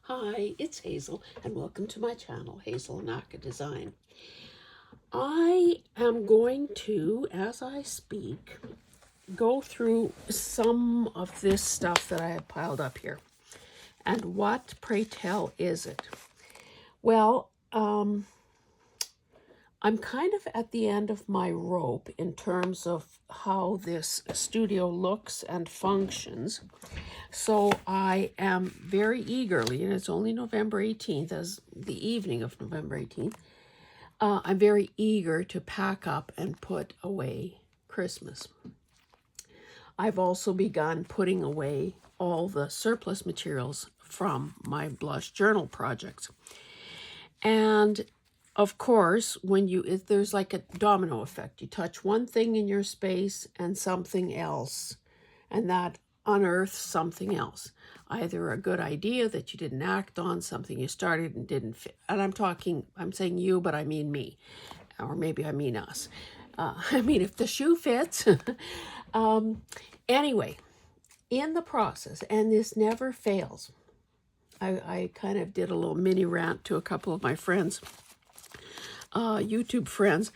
Hi, it's Hazel, and welcome to my channel, Hazel Naka Design. I am going to, as I speak, go through some of this stuff that I have piled up here. And what, pray tell, is it? Well, I'm kind of at the end of my rope in terms of how this studio looks and functions. So I am very eagerly, and it's only November 18th, as the evening of November 18th, I'm very eager to pack up and put away Christmas. I've also begun putting away all the surplus materials from my blush journal projects. And of course, there's like a domino effect. You touch one thing in your space and something else, and that unearths something else. Either a good idea that you didn't act on, something you started and didn't fit. And I'm saying you, but I mean me. Or maybe I mean us. I mean, if the shoe fits. Anyway, in the process, and this never fails, I kind of did a little mini rant to a couple of my friends, YouTube friends,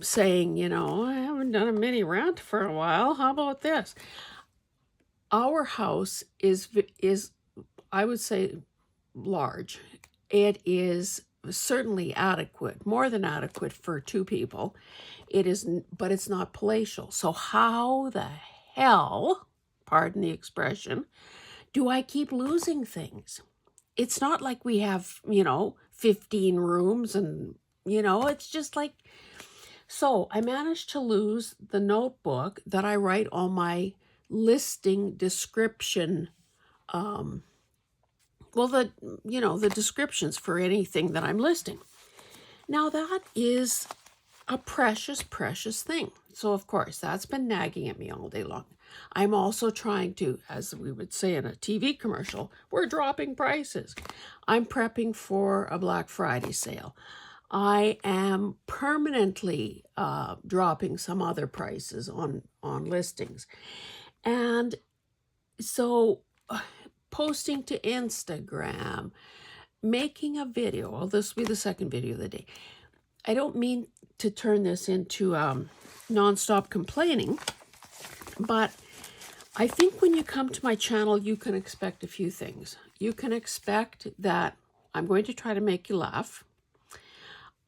saying, I haven't done a mini rant for a while. How about this? Our house is I would say large. It is certainly adequate, more than adequate for two people. It is, but it's not palatial. So how the hell, pardon the expression, do I keep losing things? It's not like we have, 15 rooms and, it's just like, so I managed to lose the notebook that I write all my listing description, the descriptions for anything that I'm listing. Now that is a precious, precious thing. So of course, that's been nagging at me all day long. I'm also trying to, as we would say in a TV commercial, we're dropping prices. I'm prepping for a Black Friday sale. I am permanently dropping some other prices on listings. And so posting to Instagram, making a video. Well, this will be the second video of the day. I don't mean to turn this into nonstop complaining, but I think when you come to my channel, you can expect a few things. You can expect that I'm going to try to make you laugh.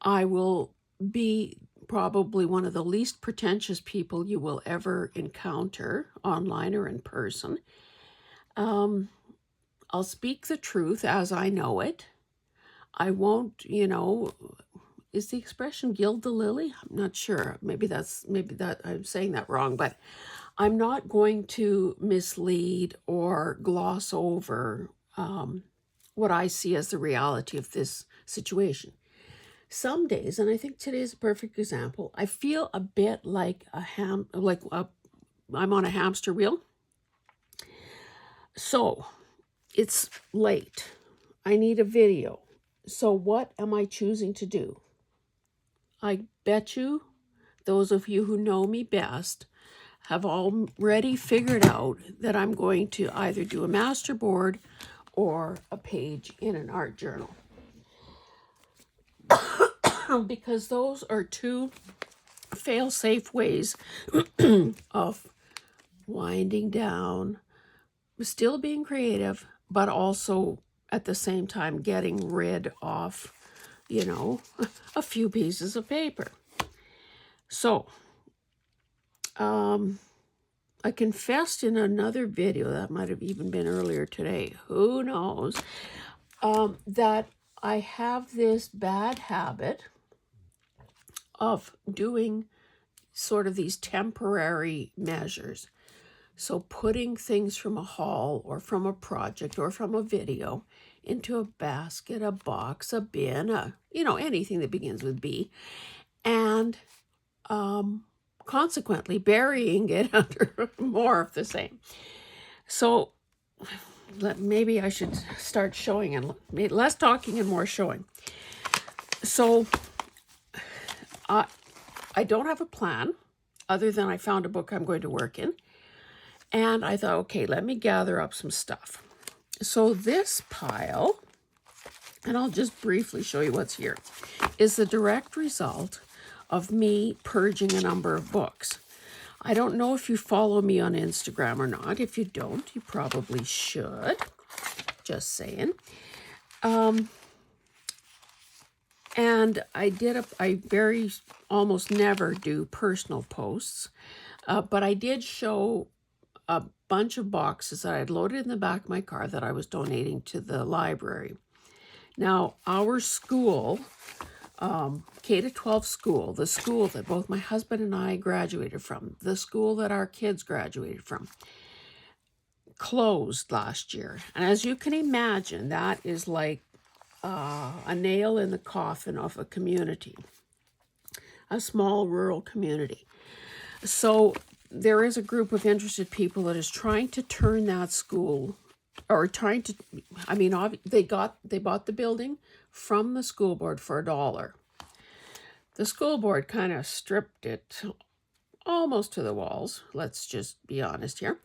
I will be probably one of the least pretentious people you will ever encounter online or in person. I'll speak the truth as I know it. I won't, is the expression gild the lily? I'm not sure. Maybe that I'm saying that wrong, but I'm not going to mislead or gloss over what I see as the reality of this situation. Some days, and I think today is a perfect example, I feel a bit like I'm on a hamster wheel. So it's late. I need a video. So what am I choosing to do? I bet you those of you who know me best have already figured out that I'm going to either do a master board or a page in an art journal. Because those are two fail-safe ways of winding down, still being creative, but also at the same time getting rid of, a few pieces of paper. So, I confessed in another video, that might have even been earlier today, who knows, that I have this bad habit of doing sort of these temporary measures. So putting things from a haul or from a project or from a video into a basket, a box, a bin, anything that begins with B, and consequently burying it under more of the same. So maybe I should start showing and less talking and more showing. So I don't have a plan other than I found a book I'm going to work in. And I thought, okay, let me gather up some stuff. So this pile, and I'll just briefly show you what's here, is the direct result of me purging a number of books. I don't know if you follow me on Instagram or not. If you don't, you probably should. Just saying. And I very almost never do personal posts, but I did show a bunch of boxes that I had loaded in the back of my car that I was donating to the library. Now, our school, K-12 school, the school that both my husband and I graduated from, the school that our kids graduated from, closed last year. And as you can imagine, that is like a nail in the coffin of a community, a small rural community. So there is a group of interested people that is trying to turn that school, or trying to, I mean, they bought the building from the school board for $1. The school board kind of stripped it almost to the walls. Let's just be honest here.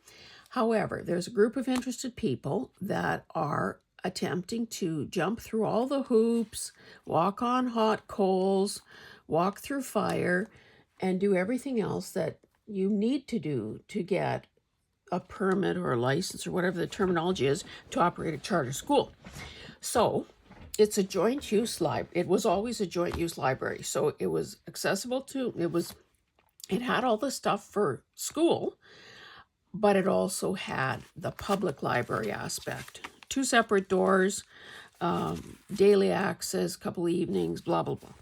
However, there's a group of interested people that are attempting to jump through all the hoops, walk on hot coals, walk through fire, and do everything else that you need to do to get a permit or a license or whatever the terminology is to operate a charter school. So it's a joint use library. It was always a joint use library. So it was accessible to, it had all the stuff for school, but it also had the public library aspect. 2 separate doors, daily access, couple evenings, blah, blah, blah.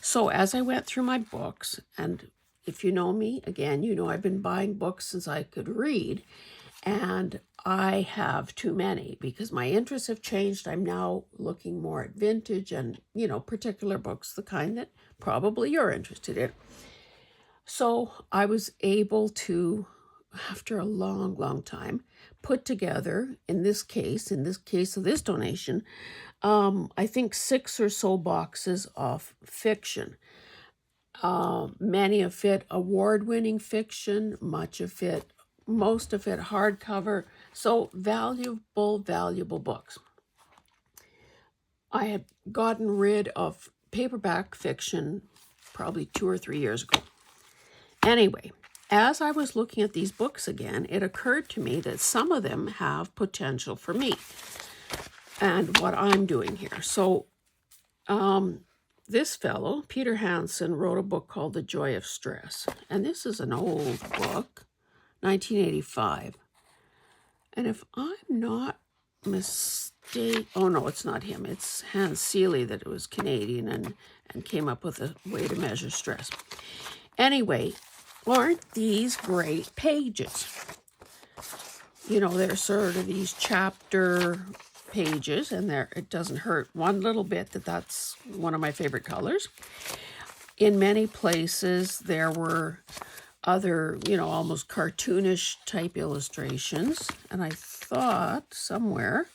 So as I went through my books, and if you know me, again, you know I've been buying books since I could read, and I have too many because my interests have changed. I'm now looking more at vintage and, particular books, the kind that probably you're interested in. So I was able to, after a long, long time, put together, in this case of this donation, I think 6 or so boxes of fiction. Many of it award-winning fiction, most of it hardcover. So valuable books. I had gotten rid of paperback fiction probably 2 or 3 years ago. Anyway, as I was looking at these books again, it occurred to me that some of them have potential for me and what I'm doing here. So this fellow, Peter Hansen, wrote a book called The Joy of Stress. And this is an old book, 1985. And if I'm not mistaken, oh no, it's not him. It's Hans Seeley that was Canadian and came up with a way to measure stress. Anyway, aren't these great pages? They're sort of these chapter pages, and it doesn't hurt one little bit that's one of my favorite colors. In many places, there were other, almost cartoonish type illustrations, and I thought somewhere,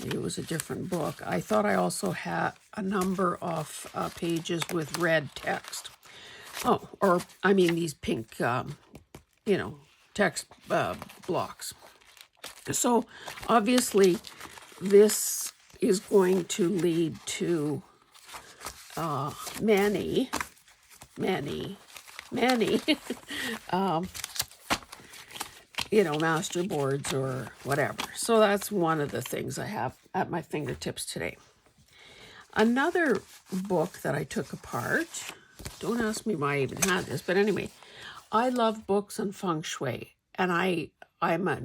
maybe it was a different book, I thought I also had a number of pages with red text. Oh, or I mean these pink, text blocks. So obviously this is going to lead to many master boards or whatever. So that's one of the things I have at my fingertips today. Another book that I took apart, don't ask me why I even had this, but anyway, I love books on feng shui, and I'm a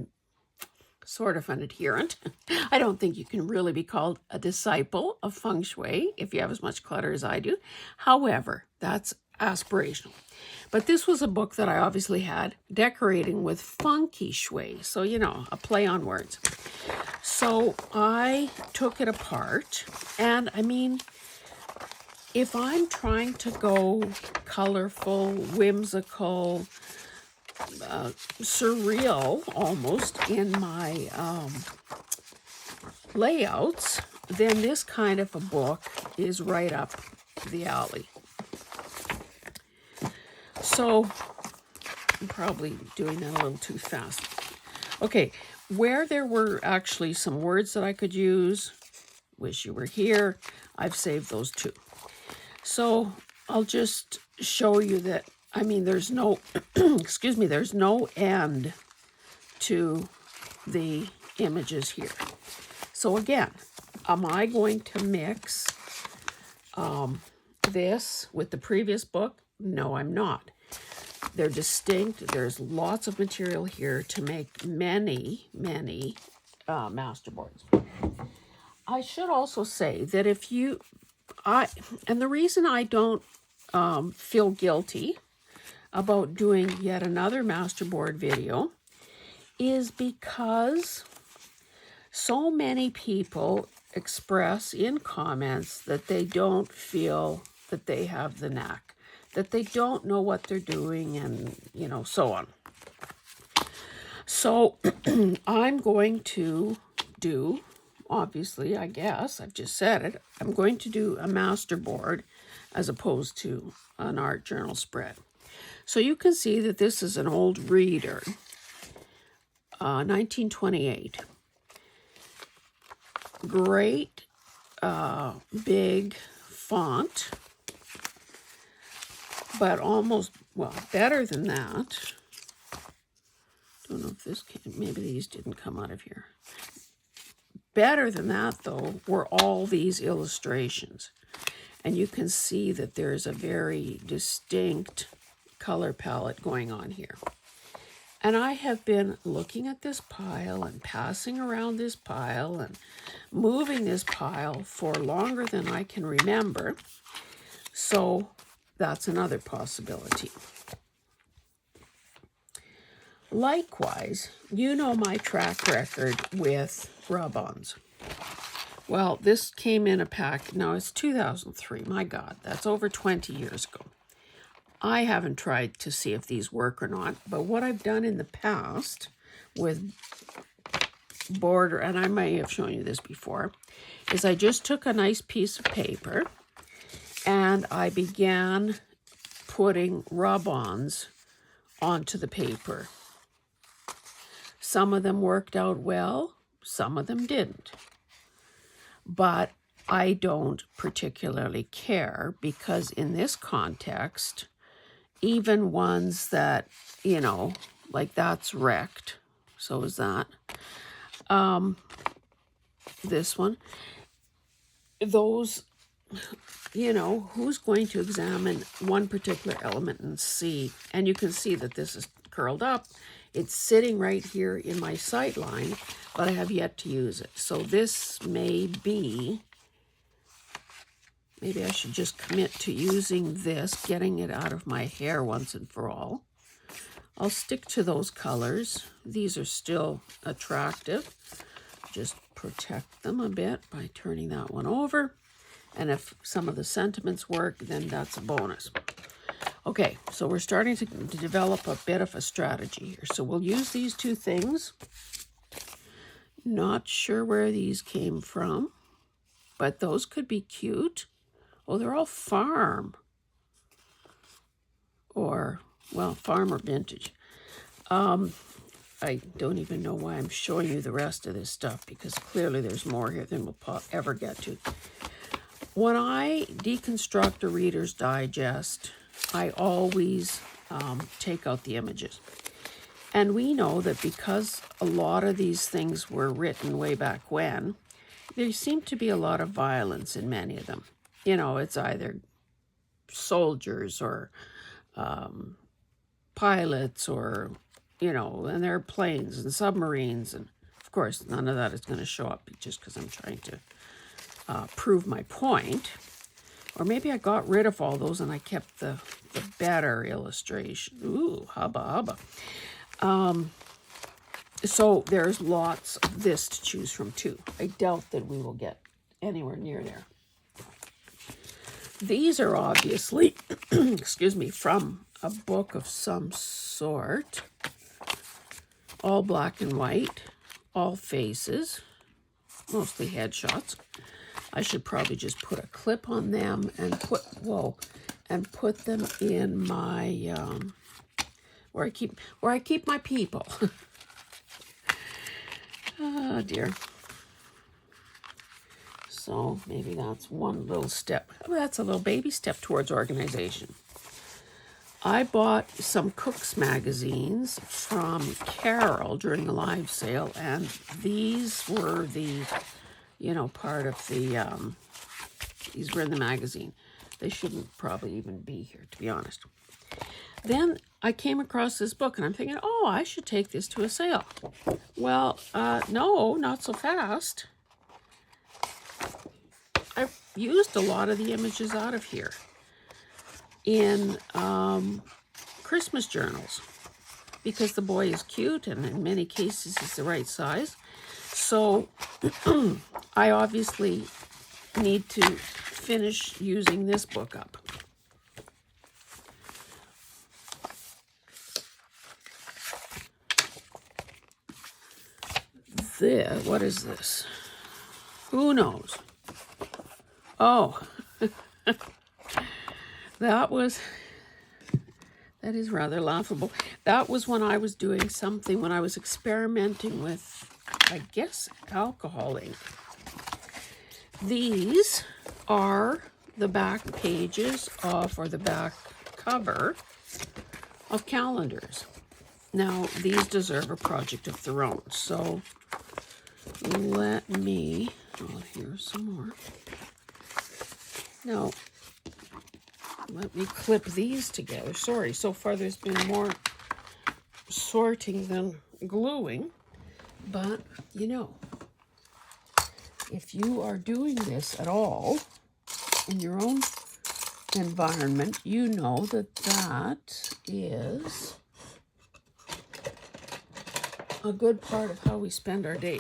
sort of an adherent. I don't think you can really be called a disciple of feng shui if you have as much clutter as I do. However, that's aspirational. But this was a book that I obviously had decorating with funky shui. So, a play on words. So I took it apart, and I mean, if I'm trying to go colorful, whimsical, surreal almost in my layouts, then this kind of a book is right up the alley. So I'm probably doing that a little too fast. Okay, where there were actually some words that I could use, wish you were here, I've saved those too. So I'll just show you that, I mean, there's no, excuse me, there's no end to the images here. So again, am I going to mix this with the previous book? No, I'm not. They're distinct. There's lots of material here to make many, many masterboards. I should also say that if you, and the reason I don't feel guilty about doing yet another masterboard video is because so many people express in comments that they don't feel that they have the knack, that they don't know what they're doing, and, you know, so on. So I'm going to do, obviously, I guess, I've just said it, I'm going to do a masterboard as opposed to an art journal spread. So you can see that this is an old reader, 1928. Great big font, but almost, well, better than that. Don't know if this came, maybe these didn't come out of here. Better than that, though, were all these illustrations. And you can see that there's a very distinct color palette going on here. And I have been looking at this pile and passing around this pile and moving this pile for longer than I can remember. So that's another possibility. Likewise, you know my track record with rub-ons. Well, this came in a pack, no, it's 2003, my God, that's over 20 years ago. I haven't tried to see if these work or not, but what I've done in the past with border, and I may have shown you this before, is I just took a nice piece of paper and I began putting rub-ons onto the paper. Some of them worked out well, some of them didn't. But I don't particularly care because in this context, even ones that, you know, like that's wrecked. So is that. This one. Those, you know, who's going to examine one particular element and see? And you can see that this is curled up. It's sitting right here in my sight line, but I have yet to use it. So this may be, maybe I should just commit to using this, getting it out of my hair once and for all. I'll stick to those colors. These are still attractive. Just protect them a bit by turning that one over. And if some of the sentiments work, then that's a bonus. Okay, so we're starting to develop a bit of a strategy here. So we'll use these two things. Not sure where these came from, but those could be cute. Oh, they're all farm. Or, well, farm or vintage. I don't even know why I'm showing you the rest of this stuff because clearly there's more here than we'll ever get to. When I deconstruct a Reader's Digest, I always take out the images. And we know that because a lot of these things were written way back when, there seemed to be a lot of violence in many of them. You know, it's either soldiers or pilots or, you know, and airplanes and submarines. And of course, none of that is going to show up just because I'm trying to prove my point. Or maybe I got rid of all those and I kept the better illustration. Ooh, hubba hubba. So there's lots of this to choose from too. I doubt that we will get anywhere near there. These are obviously, excuse me, from a book of some sort. All black and white, all faces, mostly headshots. I should probably just put a clip on them and put them in my where I keep my people. Oh dear. So maybe that's one little step. That's a little baby step towards organization. I bought some Cook's magazines from Carol during the live sale, and these were the, part of the, these were in the magazine. They shouldn't probably even be here, to be honest. Then I came across this book, and I'm thinking, oh, I should take this to a sale. Well, no, not so fast. I've used a lot of the images out of here in Christmas journals because the boy is cute and in many cases he's the right size. So I obviously need to finish using this book up. What is this? Who knows? Oh, that is rather laughable. That was when I was doing something, when I was experimenting with, I guess, alcohol ink. These are the back pages of, or the back cover of calendars. Now, these deserve a project of their own, so let me, here's some more. Now, let me clip these together. Sorry, so far there's been more sorting than gluing, but if you are doing this at all in your own environment, you know that that is a good part of how we spend our day.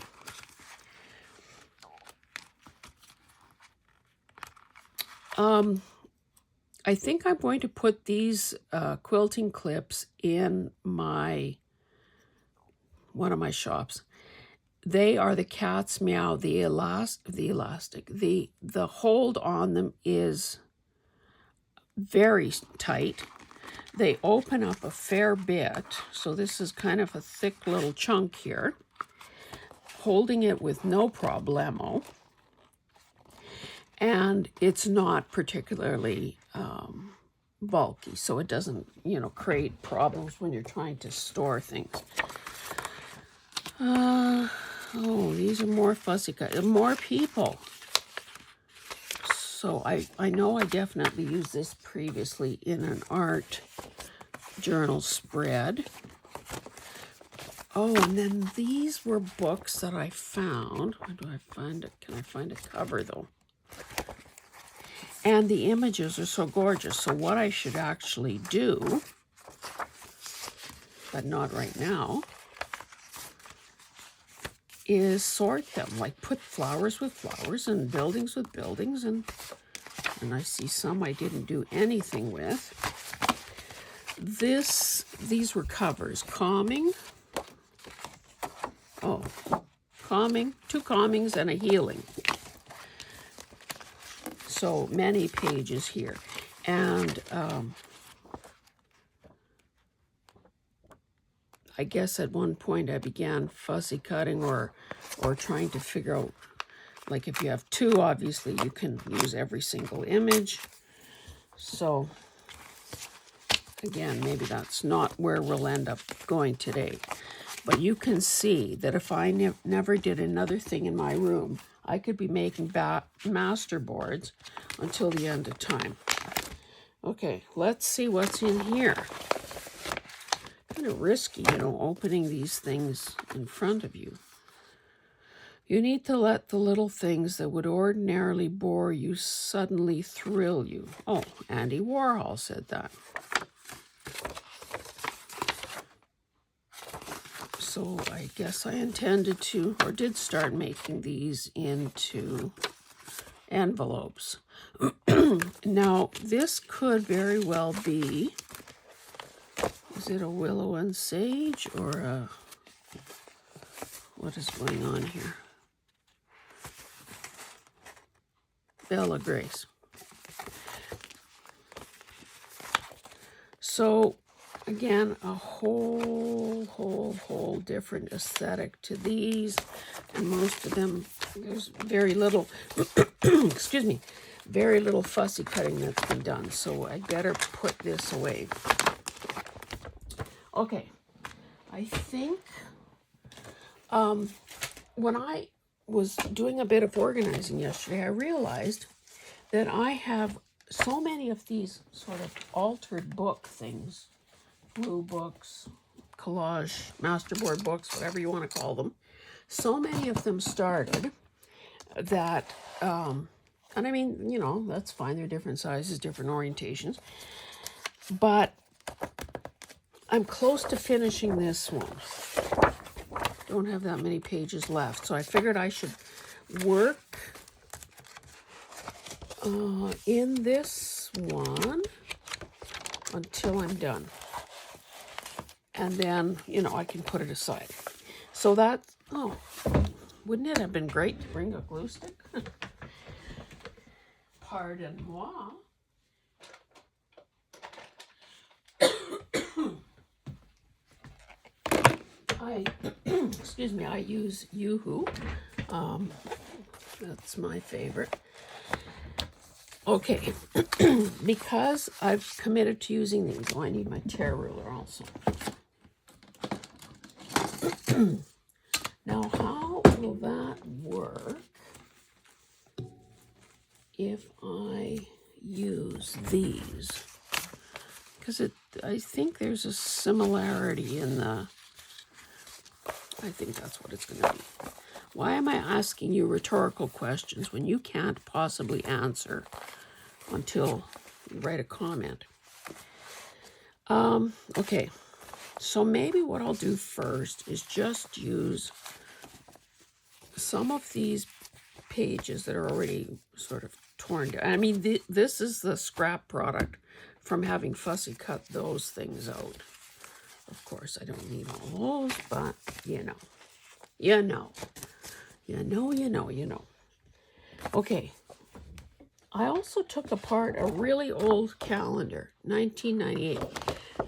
I think I'm going to put these quilting clips in one of my shops. They are the Cat's Meow. The hold on them is very tight. They open up a fair bit. So this is kind of a thick little chunk here. Holding it with no problemo. And it's not particularly bulky, so it doesn't, create problems when you're trying to store things. These are more fussy cut, more people. So I know I definitely used this previously in an art journal spread. Oh, and then these were books that I found. Where do I find it? Can I find a cover though? And the images are so gorgeous. So what I should actually do, but not right now, is sort them. Like put flowers with flowers and buildings with buildings. And I see some I didn't do anything with. These were covers. Calming. Oh, calming. 2 calmings and a healing. So many pages here. And I guess at one point I began fussy cutting or trying to figure out, like if you have 2, obviously you can use every single image. So again, maybe that's not where we'll end up going today. But you can see that if I never did another thing in my room, I could be making master boards until the end of time. Okay, let's see what's in here. Kind of risky, opening these things in front of you. You need to let the little things that would ordinarily bore you suddenly thrill you. Oh, Andy Warhol said that. So I guess I intended to, or did start making these into envelopes. Now, this could very well be, is it a willow and sage or a, what is going on here? Bella Grace. So again, a whole different aesthetic to these. And most of them, there's very little, excuse me, very little fussy cutting that's been done. So I better put this away. Okay, I think when I was doing a bit of organizing yesterday, I realized that I have so many of these sort of altered book things, blue books, collage, masterboard books, whatever you want to call them. So many of them started that, and I mean, you know, that's fine. They're different sizes, different orientations. But I'm close to finishing this one. Don't have that many pages left. So I figured I should work in this one until I'm done. And then, you know, I can put it aside. So that, oh, wouldn't it have been great to bring a glue stick? Pardon moi. Excuse me, I use Yoo-Hoo. That's my favorite. Okay, because I've committed to using these, oh, I need my tear ruler also. Now, how will that work if I use these? Because I think there's a similarity in the, I think that's what it's going to be. Why am I asking you rhetorical questions when you can't possibly answer until you write a comment? Okay, so maybe what I'll do first is just use some of these pages that are already sort of torn down. I mean, this is the scrap product from having fussy cut those things out. Of course, I don't need all those, but you know. You know. You know, you know, you know. Okay. I also took apart a really old calendar, 1998.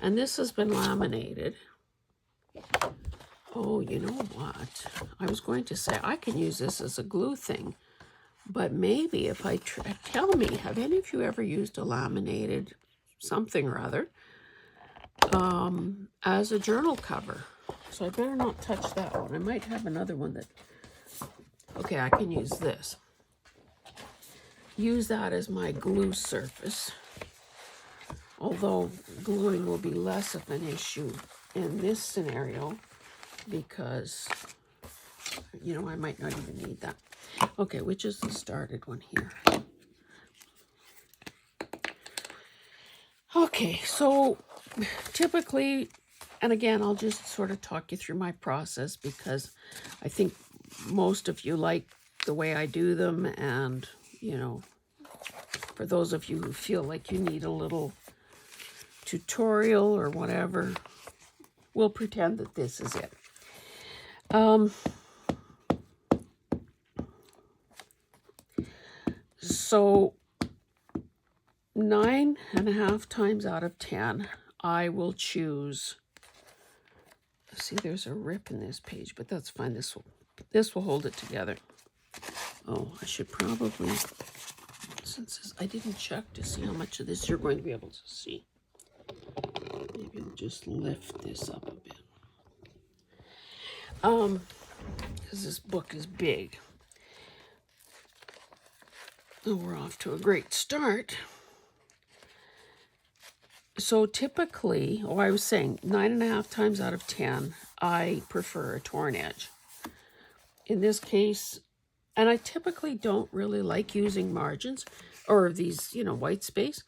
And this has been laminated. Oh, you know what? I was going to say I can use this as a glue thing. But maybe if I tell me, have any of you ever used a laminated something or other as a journal cover? So I better not touch that one. I might have another one that, okay, I can use this. Use that as my glue surface. Although gluing will be less of an issue in this scenario because, you know, I might not even need that. Okay, which is the started one here? Okay, so typically, and again, I'll just sort of talk you through my process because I think most of you like the way I do them. And, you know, for those of you who feel like you need a little tutorial or whatever, we'll pretend that this is it. So 9.5 times out of 10, I will choose. See, there's a rip in this page, but that's fine. This will hold it together. Oh, I should probably, since I didn't check to see how much of this you're going to be able to see. Maybe I'll just lift this up a bit. Because this book is big. Oh, we're off to a great start. So typically, I was saying 9.5 times out of 10, I prefer a torn edge. In this case, and I typically don't really like using margins or these, you know, white space,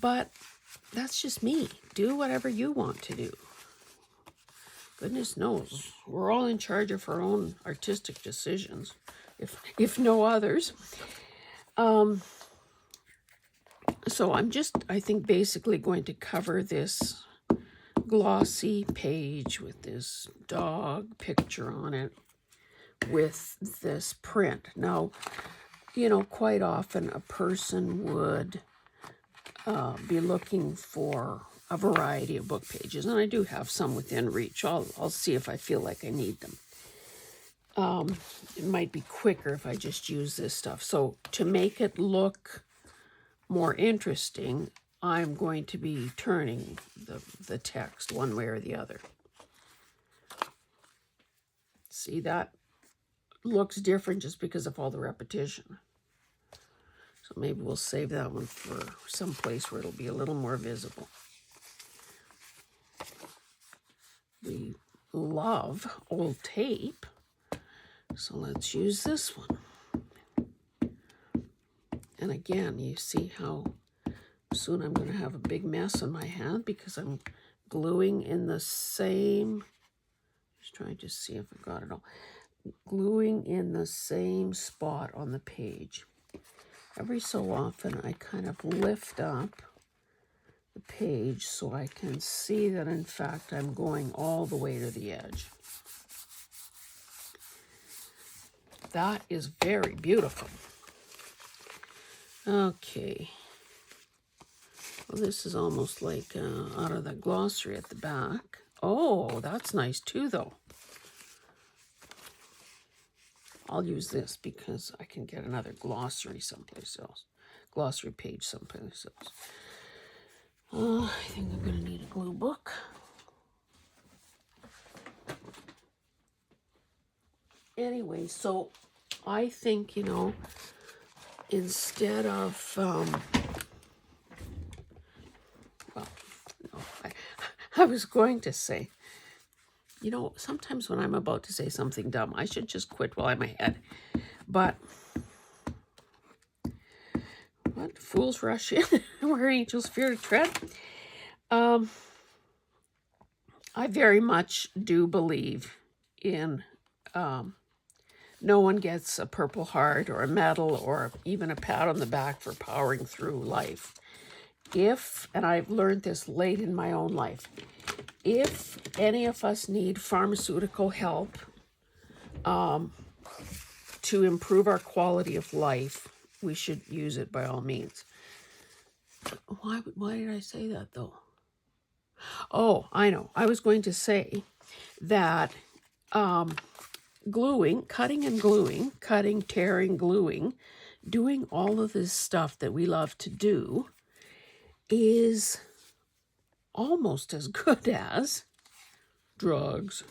but that's just me. Do whatever you want to do. Goodness knows, we're all in charge of our own artistic decisions, if no others. So I'm just, I think, basically going to cover this glossy page with this dog picture on it with this print. Now, you know, quite often a person would be looking for a variety of book pages, and I do have some within reach. I'll see if I feel like I need them. it might be quicker if I just use this stuff. So to make it look more interesting, I'm going to be turning the text one way or the other. See, that looks different just because of all the repetition. So maybe we'll save that one for some place where it'll be a little more visible. We love old tape, so let's use this one. And again, you see how soon I'm going to have a big mess on my hand because I'm gluing in the same, just trying to see if I got it all, gluing in the same spot on the page. Every so often I kind of lift up the page so I can see that in fact I'm going all the way to the edge. That is very beautiful. Okay. Well, this is almost like out of the glossary at the back. Oh, that's nice too, though. I'll use this because I can get another glossary someplace else. Glossary page someplace else. I think I'm going to need a glue book. Anyway, so I think, instead of, I was going to say, sometimes when I'm about to say something dumb, I should just quit while I'm ahead. But what fools rush in where angels fear to tread? I very much do believe in no one gets a Purple Heart or a medal or even a pat on the back for powering through life. And I've learned this late in my own life, if any of us need pharmaceutical help to improve our quality of life, we should use it by all means. Why did I say that, though? Oh, I know. I was going to say that gluing, cutting, tearing, gluing, doing all of this stuff that we love to do is almost as good as drugs,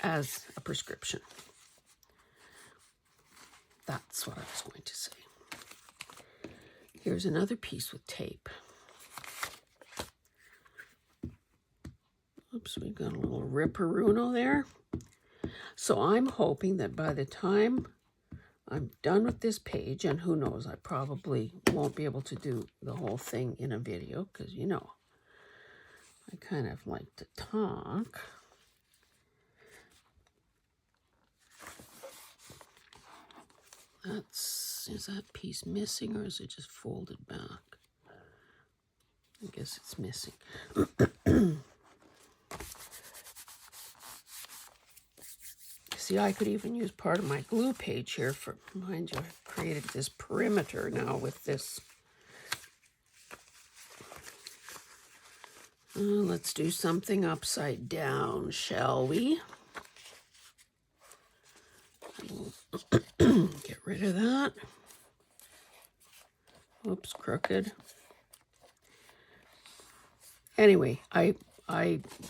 as a prescription. That's what I was going to say. Here's another piece with tape. Oops, we got a little ripperuno there. So I'm hoping that by the time I'm done with this page, and who knows, I probably won't be able to do the whole thing in a video because, I kind of like to talk. Is that piece missing or is it just folded back? I guess it's missing. See, I could even use part of my glue page here for, mind you, I've created this perimeter now with this. Let's do something upside down, shall we? Get rid of that. Oops, crooked. Anyway, I'm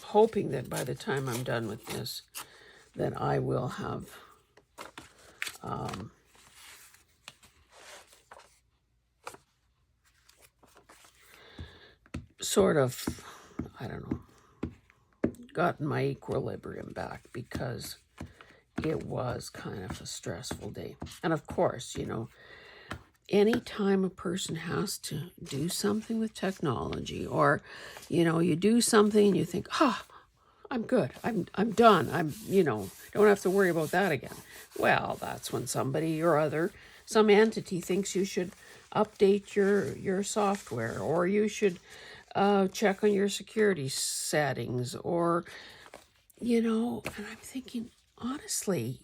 hoping that by the time I'm done with this, that I will have sort of, I don't know, gotten my equilibrium back because it was kind of a stressful day. And of course, anytime a person has to do something with technology or, you do something and you think, I'm good. I'm done. Don't have to worry about that again. Well, that's when somebody or other, some entity thinks you should update your software or you should check on your security settings or, and I'm thinking, honestly,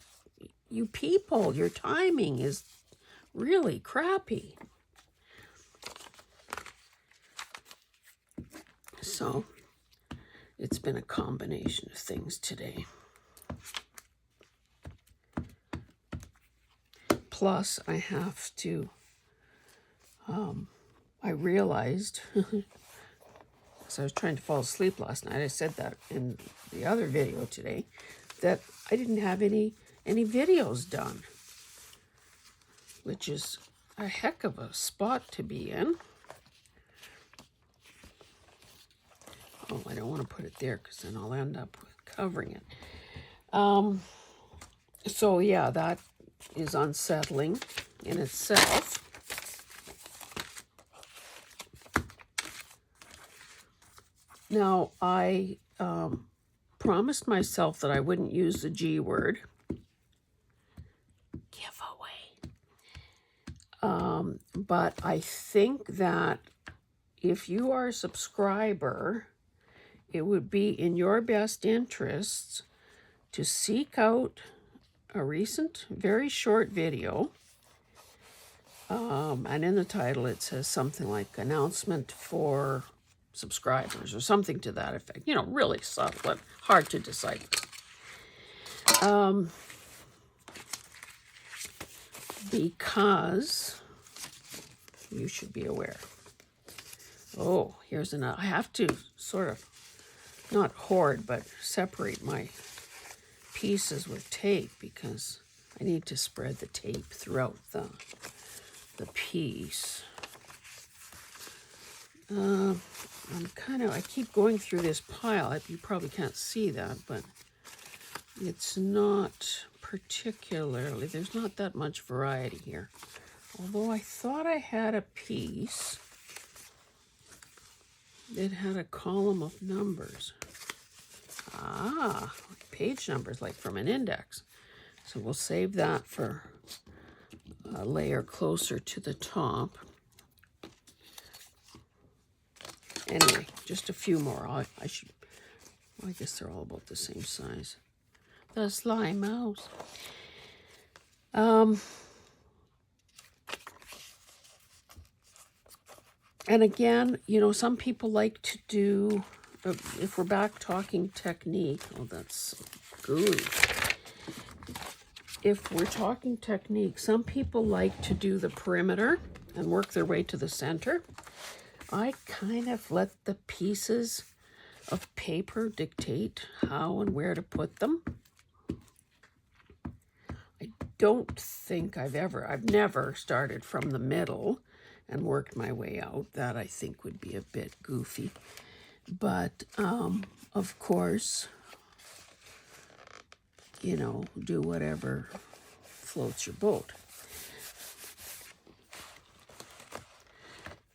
you people, your timing is really crappy. So it's been a combination of things today. plus I have to, I realized, as I was trying to fall asleep last night, I said that in the other video today, that I didn't have any videos done, which is a heck of a spot to be in. Oh, I don't want to put it there because then I'll end up covering it. So yeah, that is unsettling in itself. Now, I promised myself that I wouldn't use the G word. Giveaway. But I think that if you are a subscriber, it would be in your best interests to seek out a recent, very short video. And in the title, it says something like announcement for subscribers or something to that effect. You know, really subtle, but hard to decipher. Because you should be aware. Oh, here's another. I have to sort of not hoard, but separate my pieces with tape because I need to spread the tape throughout the piece. I keep going through this pile. You probably can't see that, but it's not particularly, there's not that much variety here. Although I thought I had a piece that had a column of numbers. Ah, page numbers, like from an index. So we'll save that for a layer closer to the top. Anyway, just a few more. I guess they're all about the same size. The slime mouse. And again, you know, some people like to do, if we're back talking technique, oh, that's gooey. If we're talking technique, some people like to do the perimeter and work their way to the center. I kind of let the pieces of paper dictate how and where to put them. I don't think I've never started from the middle and worked my way out. That I think would be a bit goofy. But, of course, you know, do whatever floats your boat.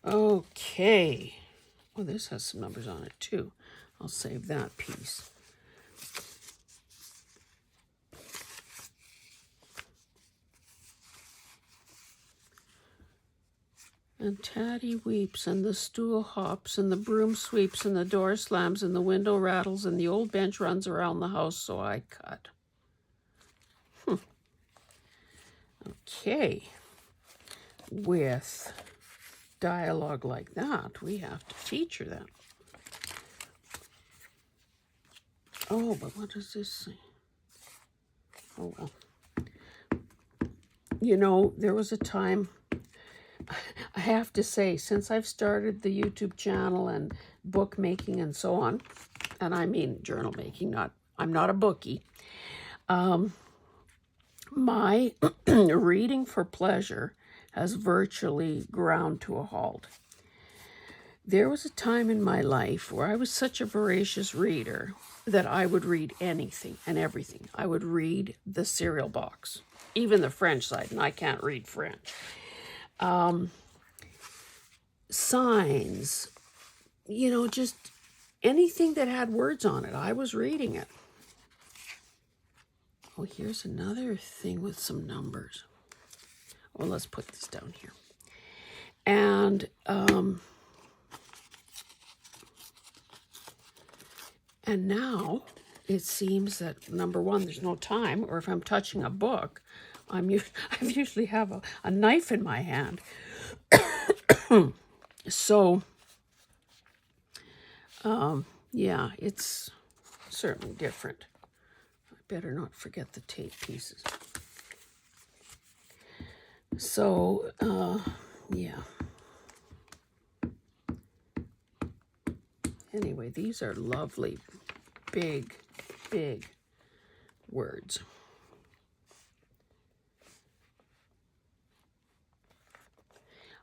Okay. Well, this has some numbers on it, too. I'll save that piece. And Taddy weeps, and the stool hops, and the broom sweeps, and the door slams, and the window rattles, and the old bench runs around the house, so I cut. Okay. With dialogue like that, we have to feature that. Oh, but what does this say? Oh, well. You know, there was a time, I have to say, since I've started the YouTube channel and bookmaking and so on, and I mean journal making, I'm not a bookie, my reading for pleasure has virtually ground to a halt. There was a time in my life where I was such a voracious reader that I would read anything and everything. I would read the cereal box, even the French side, and I can't read French. Signs, you know, just anything that had words on it, I was reading it. Oh, here's another thing with some numbers. Well, let's put this down here. And now it seems that, number one, there's no time, or if I'm touching a book, I usually have a knife in my hand. So, yeah, it's certainly different. I better not forget the tape pieces. So, yeah. Anyway, these are lovely, big, big words.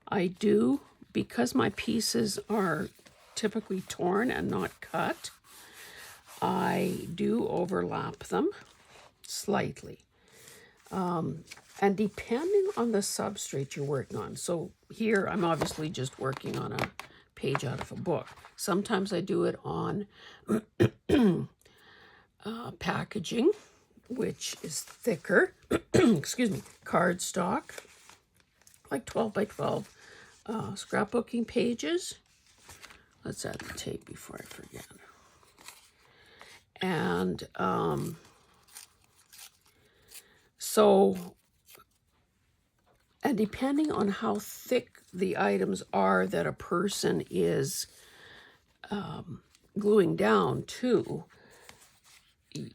I do, because my pieces are typically torn and not cut, I do overlap them slightly. And depending on the substrate you're working on, so here I'm obviously just working on a page out of a book. Sometimes I do it on packaging, which is thicker, excuse me, cardstock, like 12 by 12 scrapbooking pages. Let's add the tape before I forget. And and depending on how thick the items are that a person is gluing down to,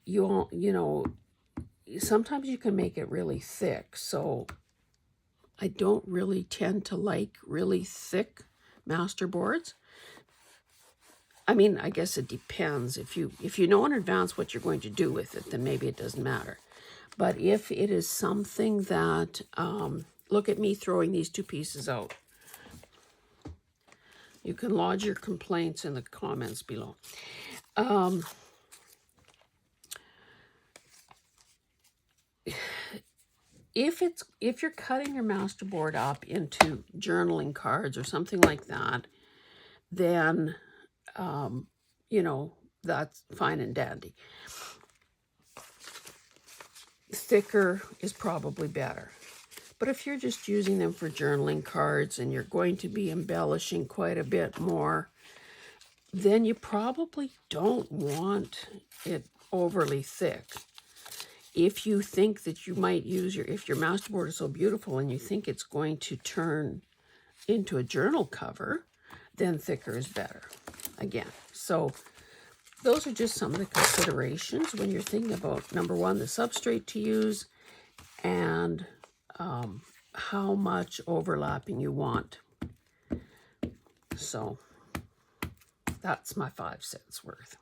you know, sometimes you can make it really thick. So I don't really tend to like really thick masterboards. I mean, I guess it depends. If you know in advance what you're going to do with it, then maybe it doesn't matter. But if it is something that, look at me throwing these two pieces out. You can lodge your complaints in the comments below. If you're cutting your masterboard up into journaling cards or something like that, then you know, that's fine and dandy. Thicker is probably better. But if you're just using them for journaling cards and you're going to be embellishing quite a bit more, then you probably don't want it overly thick. If you think that you might use if your masterboard is so beautiful and you think it's going to turn into a journal cover, then thicker is better. Again, so those are just some of the considerations when you're thinking about, number one, the substrate to use, and how much overlapping you want. So that's my 5 cents worth.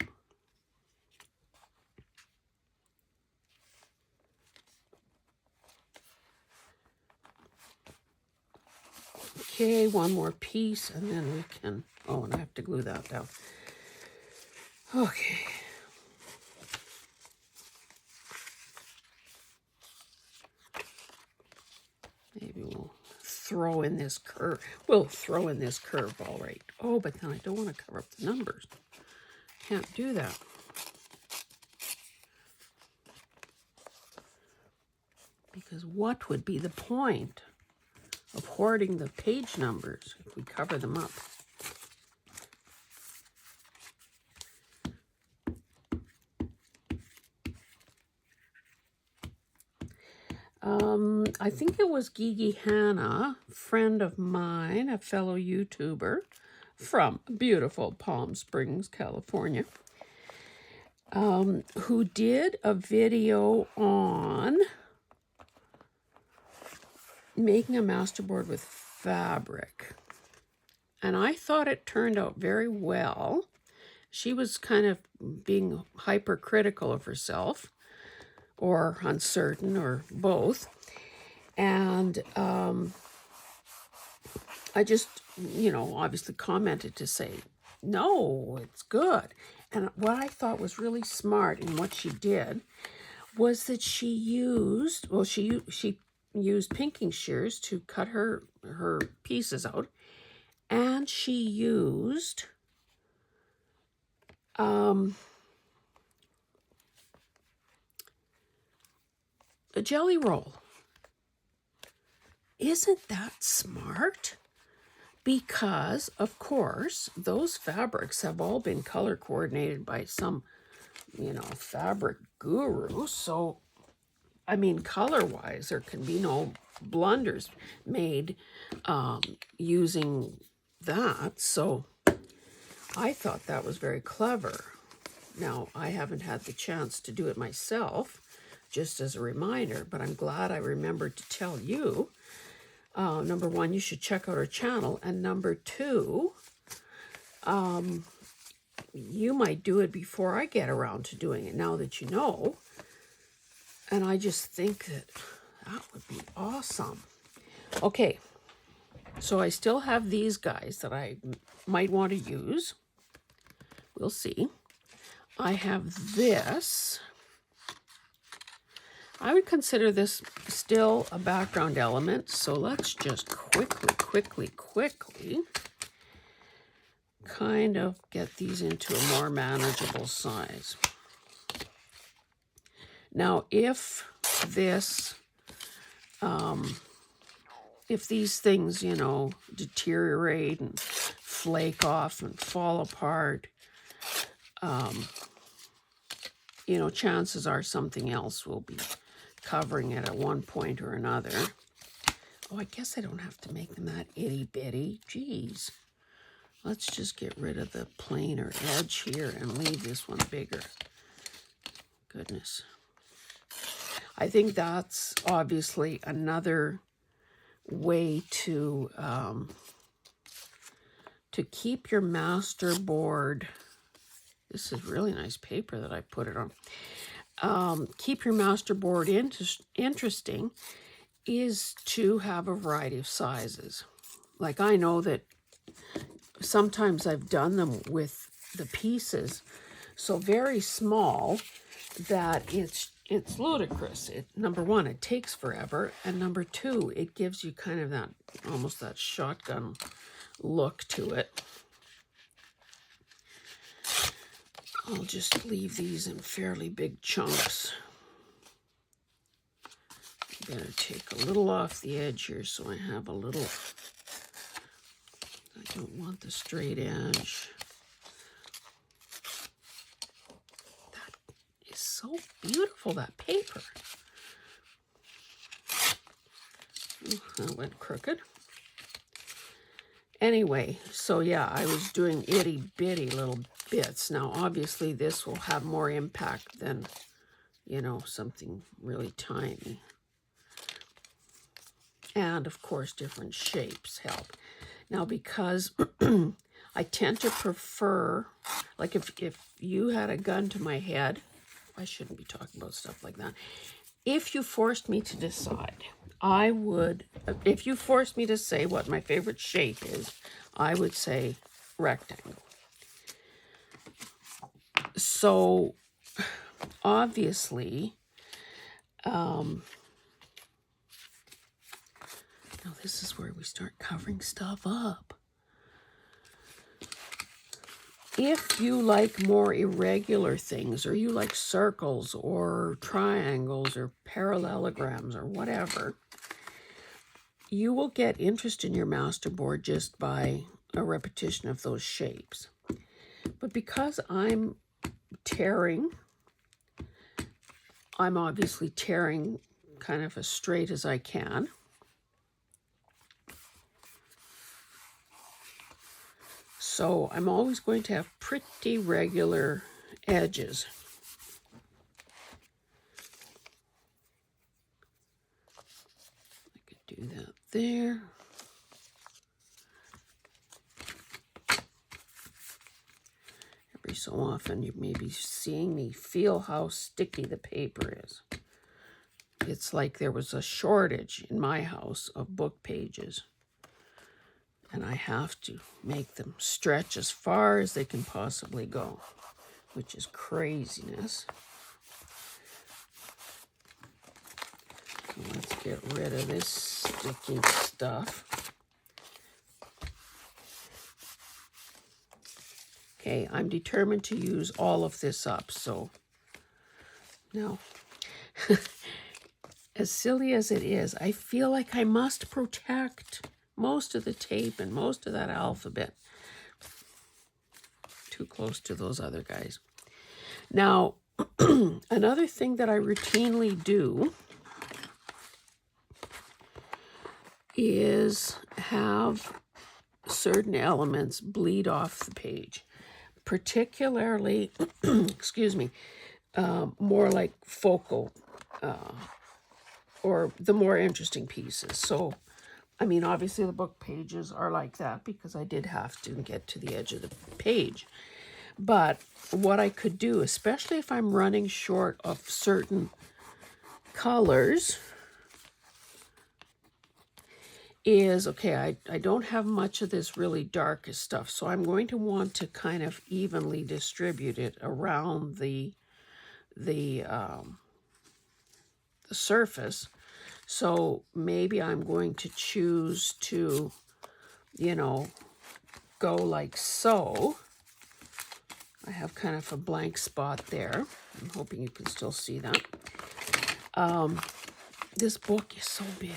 Okay, one more piece and then we can, oh, and I have to glue that down. Okay. Maybe we'll throw in this curve. We'll throw in this curve, all right. Oh, but then I don't want to cover up the numbers. Can't do that. Because what would be the point of hoarding the page numbers if we cover them up? I think it was Gigi Hanna, friend of mine, a fellow YouTuber from beautiful Palm Springs, California, who did a video on making a masterboard with fabric. And I thought it turned out very well. She was kind of being hypercritical of herself, or uncertain, or both. And I just, you know, obviously commented to say, no, it's good. And what I thought was really smart in what she did was that she used, well, she used pinking shears to cut her pieces out, and she used a jelly roll. Isn't that smart? Because, of course, those fabrics have all been color coordinated by some, you know, fabric guru. So, I mean, color-wise, there can be no blunders made using that. So, I thought that was very clever. Now, I haven't had the chance to do it myself, just as a reminder, but I'm glad I remembered to tell you. Number one, you should check out our channel. And number two, you might do it before I get around to doing it, now that you know. And I just think that that would be awesome. Okay, so I still have these guys that I might want to use. We'll see. I have this. I would consider this still a background element, so let's just quickly kind of get these into a more manageable size. Now, if these things, you know, deteriorate and flake off and fall apart, you know, chances are something else will be covering it at one point or another. Oh, I guess I don't have to make them that itty-bitty. Geez. Let's just get rid of the plainer edge here and leave this one bigger. Goodness. I think that's obviously another way to keep your master board. This is really nice paper that I put it on. Keep your master board interesting is to have a variety of sizes. Like, I know that sometimes I've done them with the pieces so very small that it's ludicrous. Number one, it takes forever, and number two, it gives you kind of that, almost that shotgun look to it. I'll just leave these in fairly big chunks. Better take a little off the edge here so I have a little. I don't want the straight edge. That is so beautiful, that paper. Ooh, that went crooked. Anyway, so yeah, I was doing itty-bitty little bits. Now, obviously, this will have more impact than, you know, something really tiny. And, of course, different shapes help. Now, because I tend to prefer, like if you had a gun to my head, I shouldn't be talking about stuff like that. If you forced me to decide, I would, if you forced me to say what my favorite shape is, I would say rectangle. So, obviously, now this is where we start covering stuff up. If you like more irregular things, or you like circles or triangles or parallelograms or whatever, you will get interest in your master board just by a repetition of those shapes. But because I'm tearing, I'm obviously tearing kind of as straight as I can. So I'm always going to have pretty regular edges. I could do that there. Every so often you may be seeing me feel how sticky the paper is. It's like there was a shortage in my house of book pages. And I have to make them stretch as far as they can possibly go, which is craziness. So let's get rid of this sticky stuff. Okay, I'm determined to use all of this up, so now, as silly as it is, I feel like I must protect most of the tape and most of that alphabet. Too close to those other guys. Now, another thing that I routinely do is have certain elements bleed off the page, particularly, excuse me, more like focal or the more interesting pieces. So I mean, obviously the book pages are like that because I did have to get to the edge of the page. But what I could do, especially if I'm running short of certain colors, is, okay, I don't have much of this really darkest stuff, so I'm going to want to kind of evenly distribute it around the surface. So maybe I'm going to choose to, you know, go like so. I have kind of a blank spot there. I'm hoping you can still see that. This book is so big.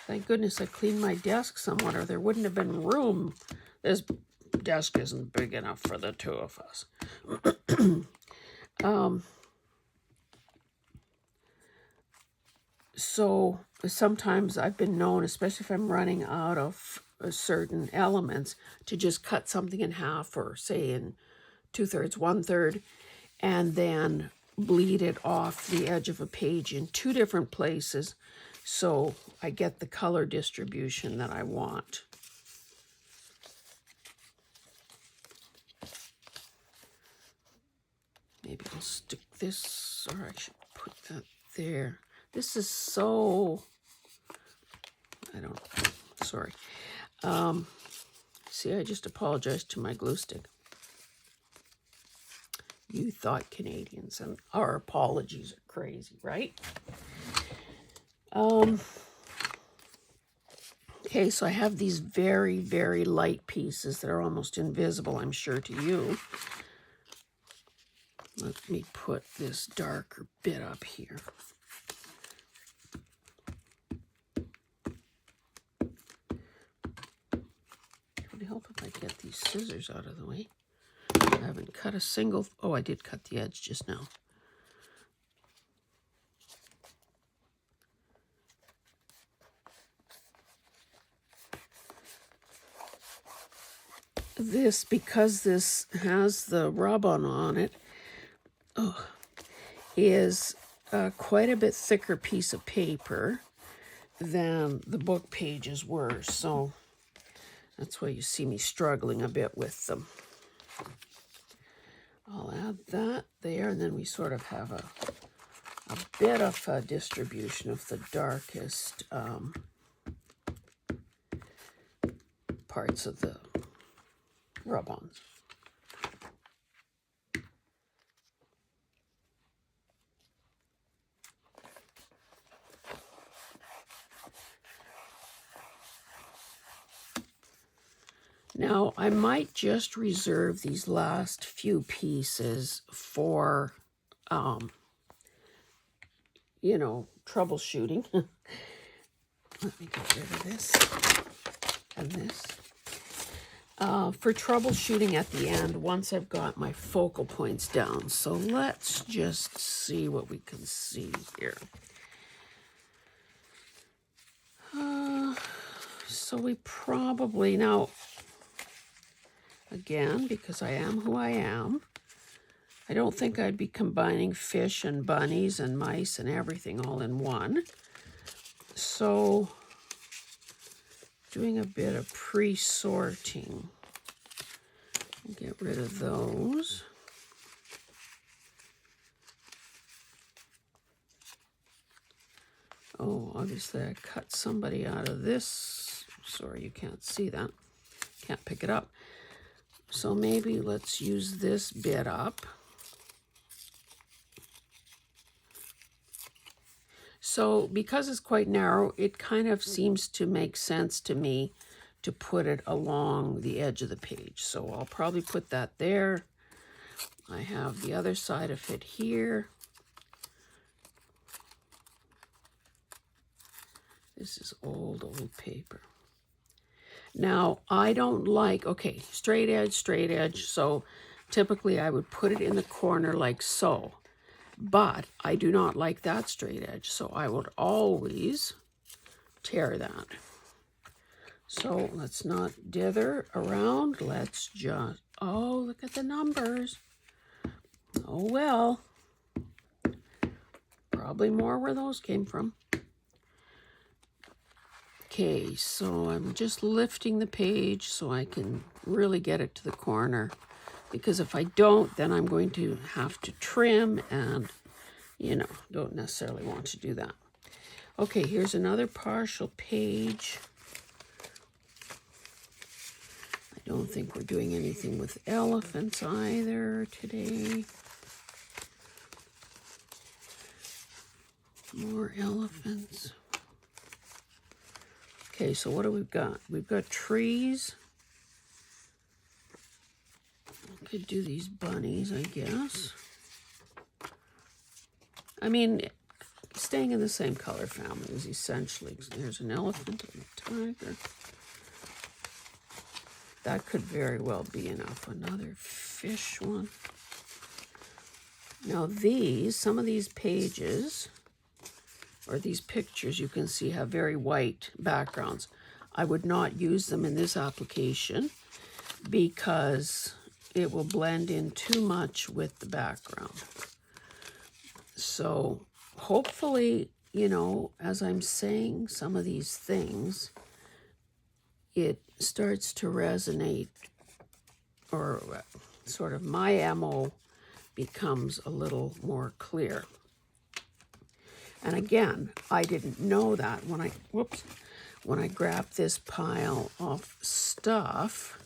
Thank goodness I cleaned my desk somewhat, or there wouldn't have been room. This desk isn't big enough for the two of us. So sometimes I've been known, especially if I'm running out of certain elements, to just cut something in half, or say in 2/3, 1/3, and then bleed it off the edge of a page in two different places, so I get the color distribution that I want. Maybe I'll stick this, or I should put that there. This is so, I don't, sorry. See, I just apologized to my glue stick. You thought Canadians and our apologies are crazy, right? Okay, so I have these very, very light pieces that are almost invisible, I'm sure, to you. Let me put this darker bit up here. It would help if I get these scissors out of the way. I haven't cut a single, oh, I did cut the edge just now. This, because this has the rub-on on it, is quite a bit thicker piece of paper than the book pages were, so that's why you see me struggling a bit with them. I'll add that there, and then we sort of have a bit of a distribution of the darkest parts of the rub-ons. Now, I might just reserve these last few pieces for, you know, troubleshooting. Let me get rid of this and this. For troubleshooting at the end, once I've got my focal points down. So let's just see what we can see here. So we probably, now, again, because I am who I am, I don't think I'd be combining fish and bunnies and mice and everything all in one. So doing a bit of pre-sorting. Get rid of those. Oh, obviously I cut somebody out of this. Sorry, you can't see that. Can't pick it up. So maybe let's use this bit up. So because it's quite narrow, it kind of seems to make sense to me to put it along the edge of the page. So I'll probably put that there. I have the other side of it here. This is old paper. Now, I don't like, okay, straight edge. So typically I would put it in the corner like so. But I do not like that straight edge, so I would always tear that. So let's not dither around. Let's just, oh, look at the numbers. Oh, well. Probably more where those came from. Okay, so I'm just lifting the page so I can really get it to the corner, because if I don't, then I'm going to have to trim, and don't necessarily want to do that. Okay, here's another partial page. I don't think we're doing anything with elephants either today. More elephants. Okay, so what do we got? We've got trees. I could do these bunnies, I guess. I mean, staying in the same color family is essentially, there's an elephant and a tiger. That could very well be enough. Another fish one. Now some of these pages, or these pictures, you can see have very white backgrounds. I would not use them in this application because it will blend in too much with the background. So hopefully, as I'm saying some of these things, it starts to resonate, or sort of my MO becomes a little more clear. And again, I didn't know that when I grabbed this pile of stuff,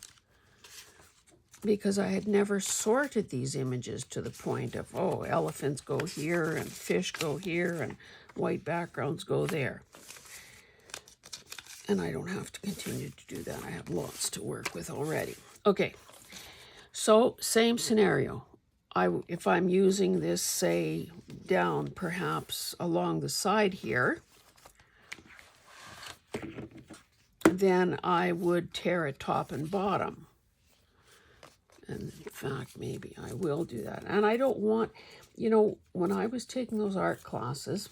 because I had never sorted these images to the point of, oh, elephants go here and fish go here and white backgrounds go there. And I don't have to continue to do that. I have lots to work with already. Okay, so same scenario. If I'm using this, say, down perhaps along the side here, then I would tear it top and bottom. And in fact, maybe I will do that. And I don't want, when I was taking those art classes,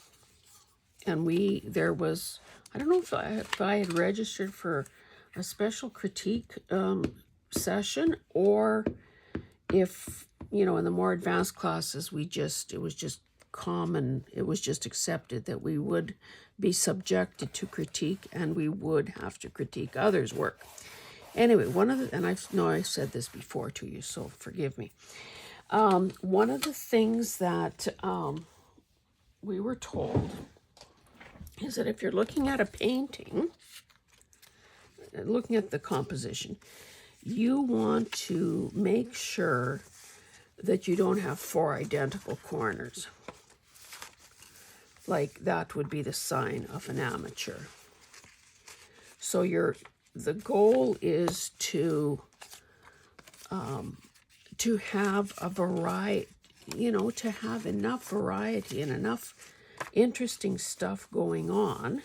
and there was, I don't know if I had registered for a special critique session, or if, in the more advanced classes, it was just common, it was just accepted that we would be subjected to critique and we would have to critique others' work. Anyway, and I said this before to you, so forgive me. One of the things that we were told is that if you're looking at a painting, looking at the composition, you want to make sure that you don't have 4 identical corners. Like, that would be the sign of an amateur. So the goal is to have a variety, to have enough variety and enough interesting stuff going on.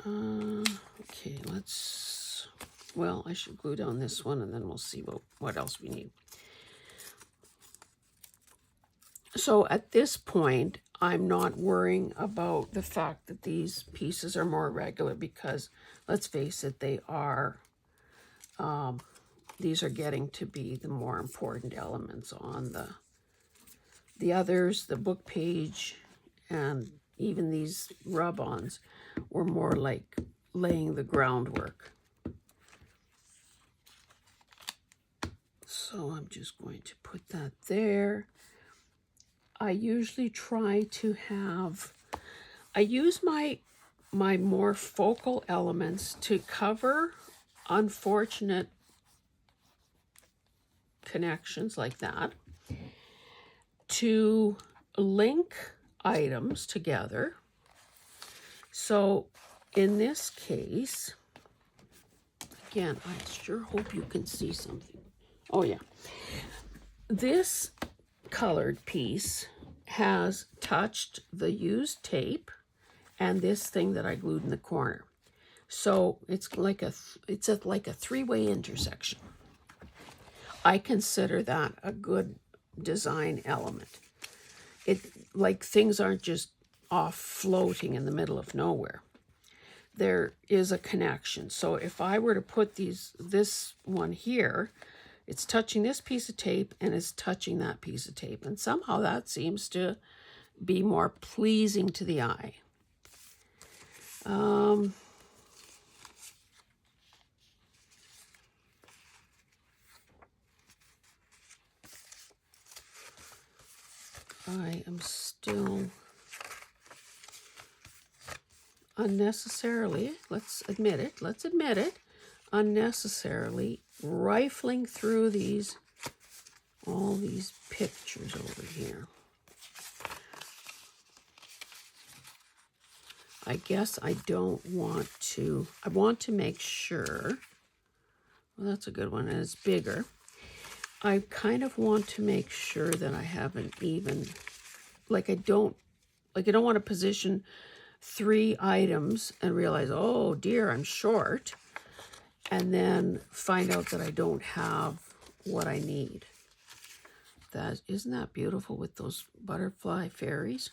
Okay, I should glue down this one and then we'll see what else we need. So at this point, I'm not worrying about the fact that these pieces are more regular, because let's face it, these are getting to be the more important elements on the others. The book page and even these rub-ons were more like laying the groundwork. So I'm just going to put that there. I usually try to I use my more focal elements to cover unfortunate connections like that, to link items together. So in this case, again, I sure hope you can see something. Oh yeah. This colored piece has touched the used tape and this thing that I glued in the corner. So it's like a 3-way intersection. I consider that a good design element. Things aren't just off floating in the middle of nowhere. There is a connection. So if I were to put this one here, it's touching this piece of tape and it's touching that piece of tape. And somehow that seems to be more pleasing to the eye. Um, I am still unnecessarily, let's admit it, unnecessarily rifling through all these pictures over here. I guess I don't want to, I want to make sure, well, that's a good one, and it's bigger. I kind of want to make sure that I haven't even, like I don't want to position 3 items and realize, oh dear, I'm short, and then find out that I don't have what I need. Isn't that beautiful with those butterfly fairies?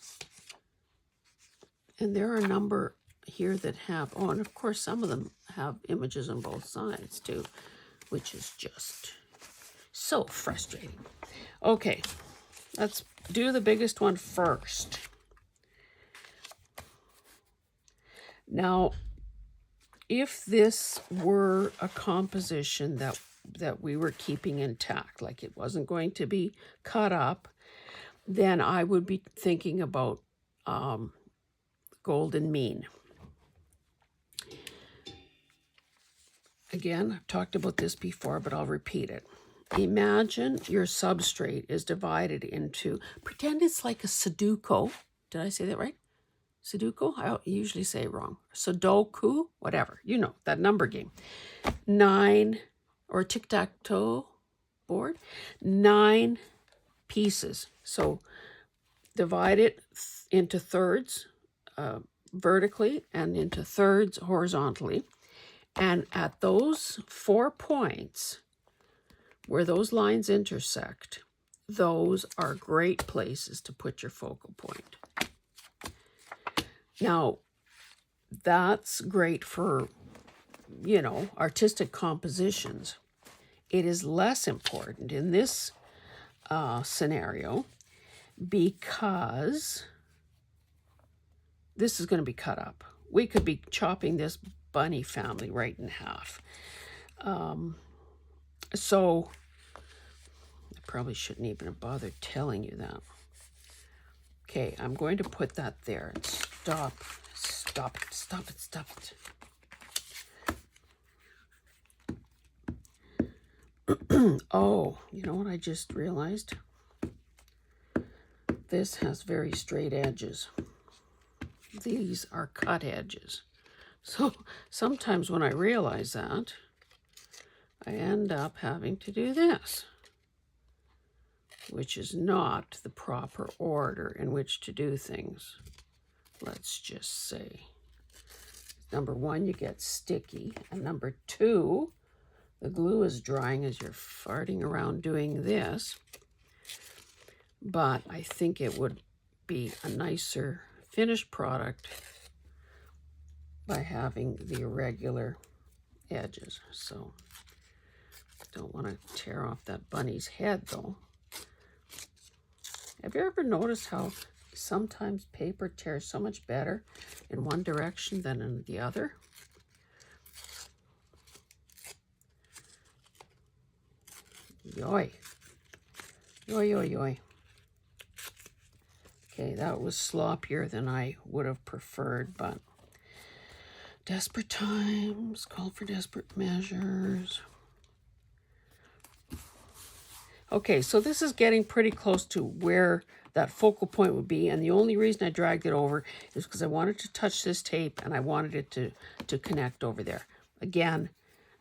And there are a number here that have, oh, and of course some of them have images on both sides too, which is just so frustrating. Okay, let's do the biggest one first. Now, if this were a composition that we were keeping intact, like it wasn't going to be cut up, then I would be thinking about golden mean. Again, I've talked about this before, but I'll repeat it. Imagine your substrate is divided into, pretend it's like a Sudoku. Did I say that right? Sudoku? I usually say it wrong. Sudoku, whatever. You know, that number game. 9, or tic-tac-toe board. 9 pieces. So divide it into thirds vertically and into thirds horizontally. And at those 4 points where those lines intersect, those are great places to put your focal point. Now, that's great for, you know, artistic compositions. It is less important in this scenario because this is going to be cut up. We could be chopping this bunny family right in half. So I probably shouldn't even have bothered telling you that. Okay, I'm going to put that there. Stop it. Oh, you know what I just realized? This has very straight edges. These are cut edges. So sometimes when I realize that, I end up having to do this, which is not the proper order in which to do things. Let's just say, number 1, you get sticky, and number 2, the glue is drying as you're farting around doing this. But I think it would be a nicer finished product by having the irregular edges. So don't want to tear off that bunny's head though. Have you ever noticed how sometimes paper tears so much better in one direction than in the other? Yoy. Yoy. Okay, that was sloppier than I would have preferred, but desperate times call for desperate measures. Okay, so this is getting pretty close to where that focal point would be, and the only reason I dragged it over is because I wanted to touch this tape and I wanted it to connect over there. Again,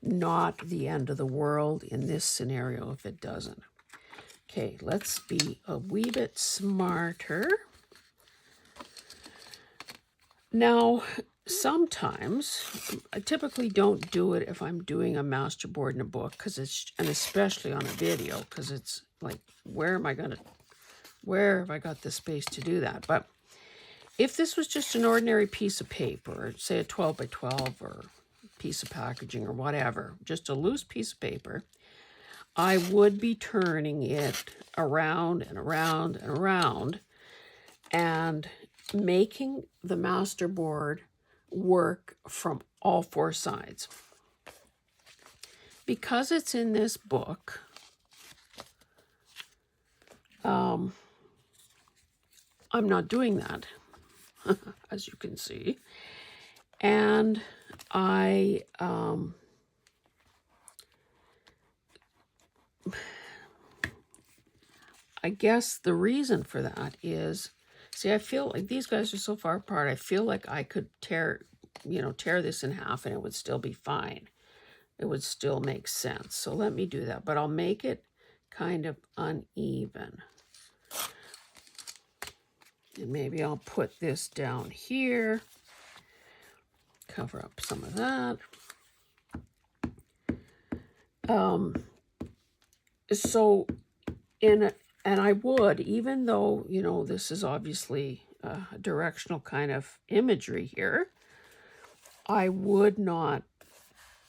not the end of the world in this scenario if it doesn't. Okay, let's be a wee bit smarter. Now, sometimes, I typically don't do it if I'm doing a masterboard in a book, and especially on a video, because it's like, where have I got the space to do that? But if this was just an ordinary piece of paper, say a 12 by 12 or piece of packaging or whatever, just a loose piece of paper, I would be turning it around and around and around and making the masterboard work from all four sides. Because it's in this book, I'm not doing that, as you can see. And I guess the reason for that is, see, I feel like these guys are so far apart, I feel like I could tear this in half and it would still be fine. It would still make sense. So let me do that, but I'll make it kind of uneven. And maybe I'll put this down here, cover up some of that. And I would, even though, this is obviously a directional kind of imagery here, I would not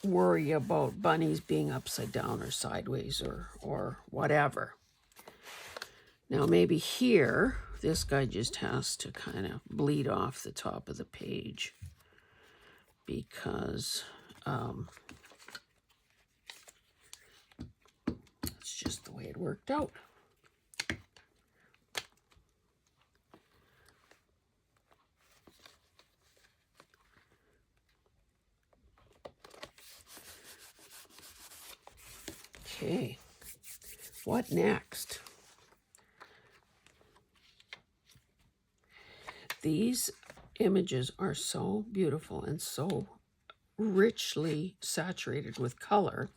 worry about bunnies being upside down or sideways or whatever. Now maybe here, this guy just has to kind of bleed off the top of the page because it's just the way it worked out. Okay, what next? These images are so beautiful and so richly saturated with color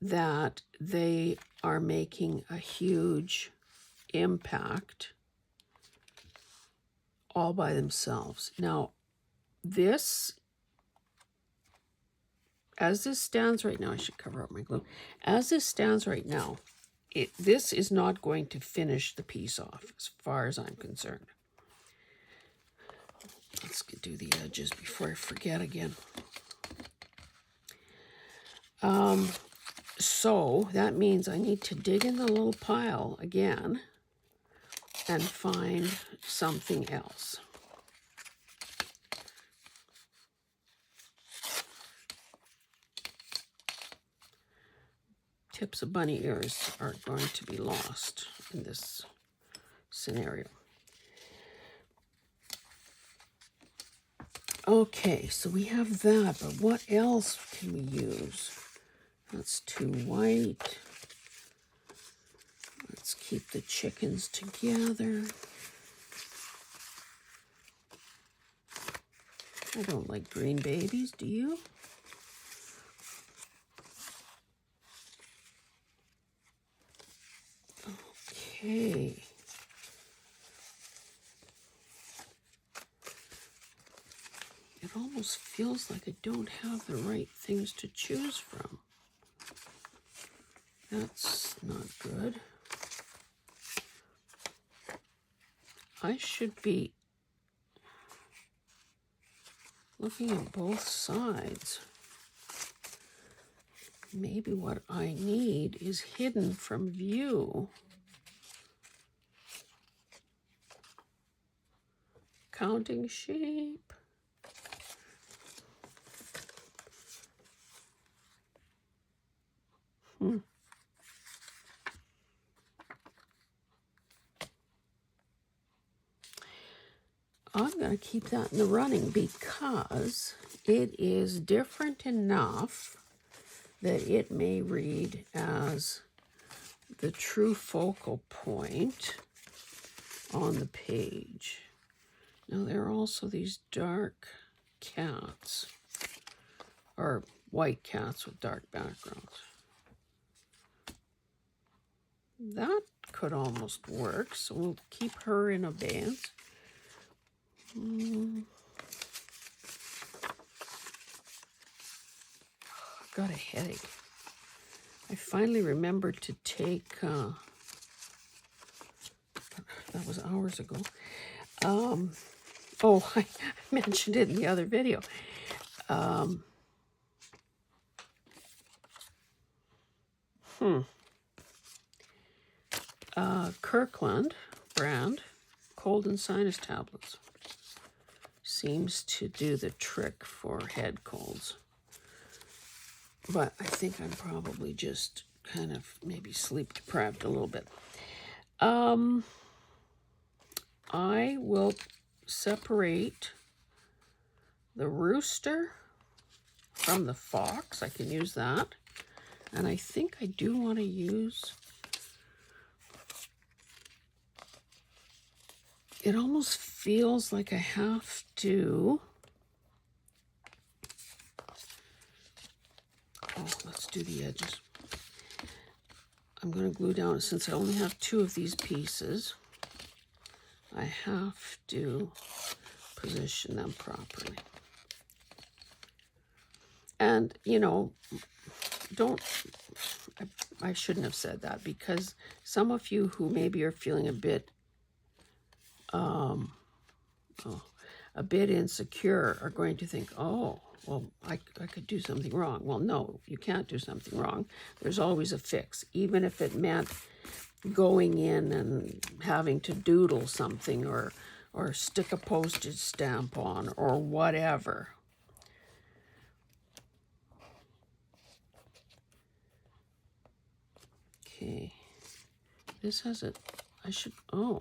that they are making a huge impact all by themselves. Now, this, as this stands right now, I should cover up my glue. As this stands right now, this is not going to finish the piece off as far as I'm concerned. Let's do the edges before I forget again. So that means I need to dig in the little pile again and find something else. Tips of bunny ears are going to be lost in this scenario. Okay, so we have that, but what else can we use? That's too white. Let's keep the chickens together. I don't like green babies, do you? Okay. It almost feels like I don't have the right things to choose from. That's not good. I should be looking at both sides. Maybe what I need is hidden from view. Counting sheep. I'm going to keep that in the running because it is different enough that it may read as the true focal point on the page. Now there are also these dark cats, or white cats with dark backgrounds. That could almost work, so we'll keep her in abeyance. I've got a headache. I finally remembered to take, that was hours ago. Oh, I mentioned it in the other video. Kirkland brand cold and sinus tablets. seems to do the trick for head colds. But I think I'm probably just kind of maybe sleep deprived a little bit. I will separate the rooster from the fox. I can use that. And I think I do want to use, it almost feels like I have to, let's do the edges. I'm going to glue down, since I only have 2 of these pieces, I have to position them properly. And, you know, I shouldn't have said that, because some of you who maybe are feeling a bit insecure are going to think, oh, well, I could do something wrong. Well, no, you can't do something wrong. There's always a fix, even if it meant going in and having to doodle something or stick a postage stamp on or whatever. Okay, this has it. I should, I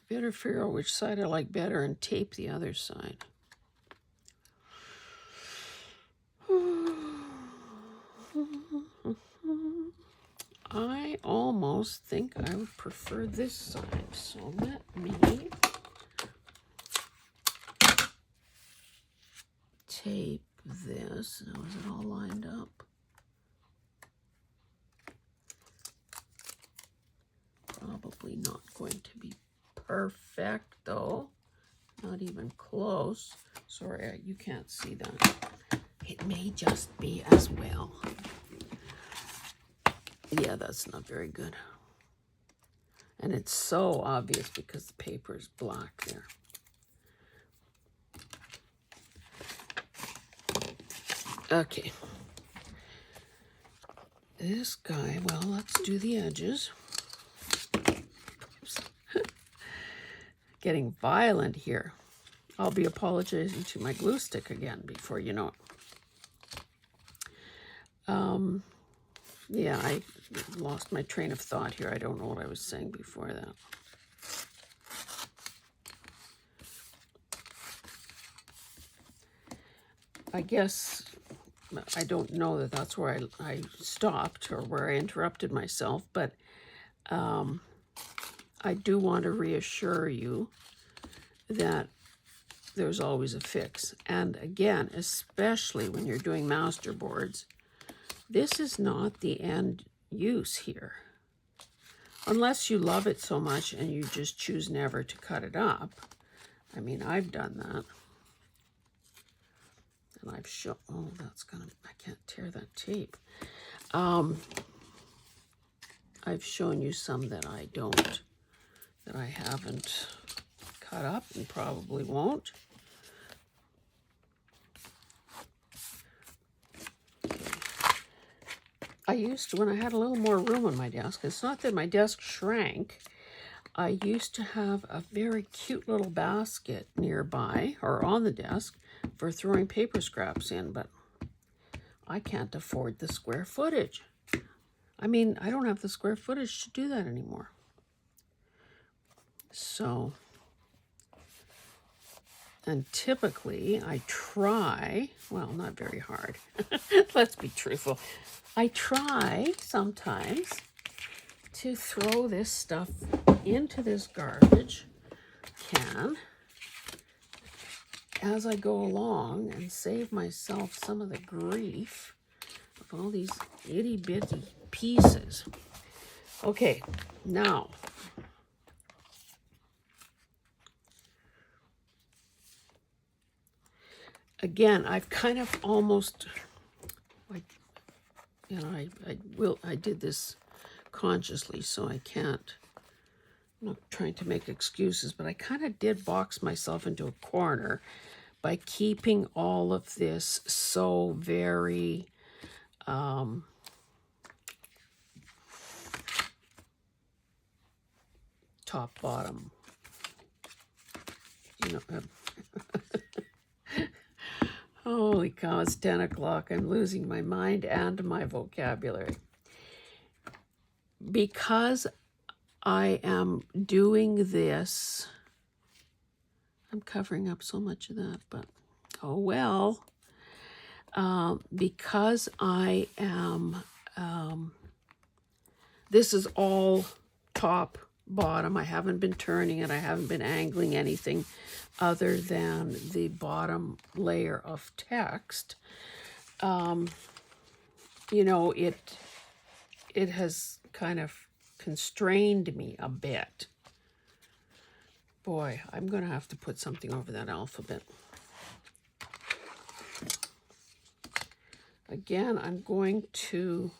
better figure out which side I like better and tape the other side. I almost think I would prefer this side, so let me tape this. Now, is it all lined up? Probably not going to be perfect, though. Not even close. Sorry, you can't see that. It may just be as well. Yeah, that's not very good. And it's so obvious because the paper is black there. Okay. This guy, well, let's do the edges. Getting violent here. I'll be apologizing to my glue stick again before you know it. Yeah, I lost my train of thought here. I don't know what I was saying before that. I guess I don't know that that's where I stopped or where I interrupted myself, but I do want to reassure you that there's always a fix. And again, especially when you're doing masterboards, this is not the end use here. Unless you love it so much and you just choose never to cut it up. I mean, I've done that. And I've shown, oh, that's gonna, I can't tear that tape. I've shown you some that I haven't cut up and probably won't. I used to, when I had a little more room on my desk, it's not that my desk shrank, I used to have a very cute little basket nearby or on the desk for throwing paper scraps in, but I can't afford the square footage. I mean, I don't have the square footage to do that anymore. So, and typically I try, well, not very hard. Let's be truthful. I try sometimes to throw this stuff into this garbage can as I go along and save myself some of the grief of all these itty bitty pieces. Okay, now again, I've kind of almost, like, you know, I did this consciously, so I can't, I'm not trying to make excuses, but I kind of did box myself into a corner by keeping all of this so very, top, bottom. You know, holy cow, it's 10 o'clock. I'm losing my mind and my vocabulary. Because I am doing this, I'm covering up so much of that, but oh well. Because I am, this is all top, bottom. I haven't been turning it. I haven't been angling anything other than the bottom layer of text. You know, it has kind of constrained me a bit. Boy, I'm going to have to put something over that alphabet. Again, I'm going to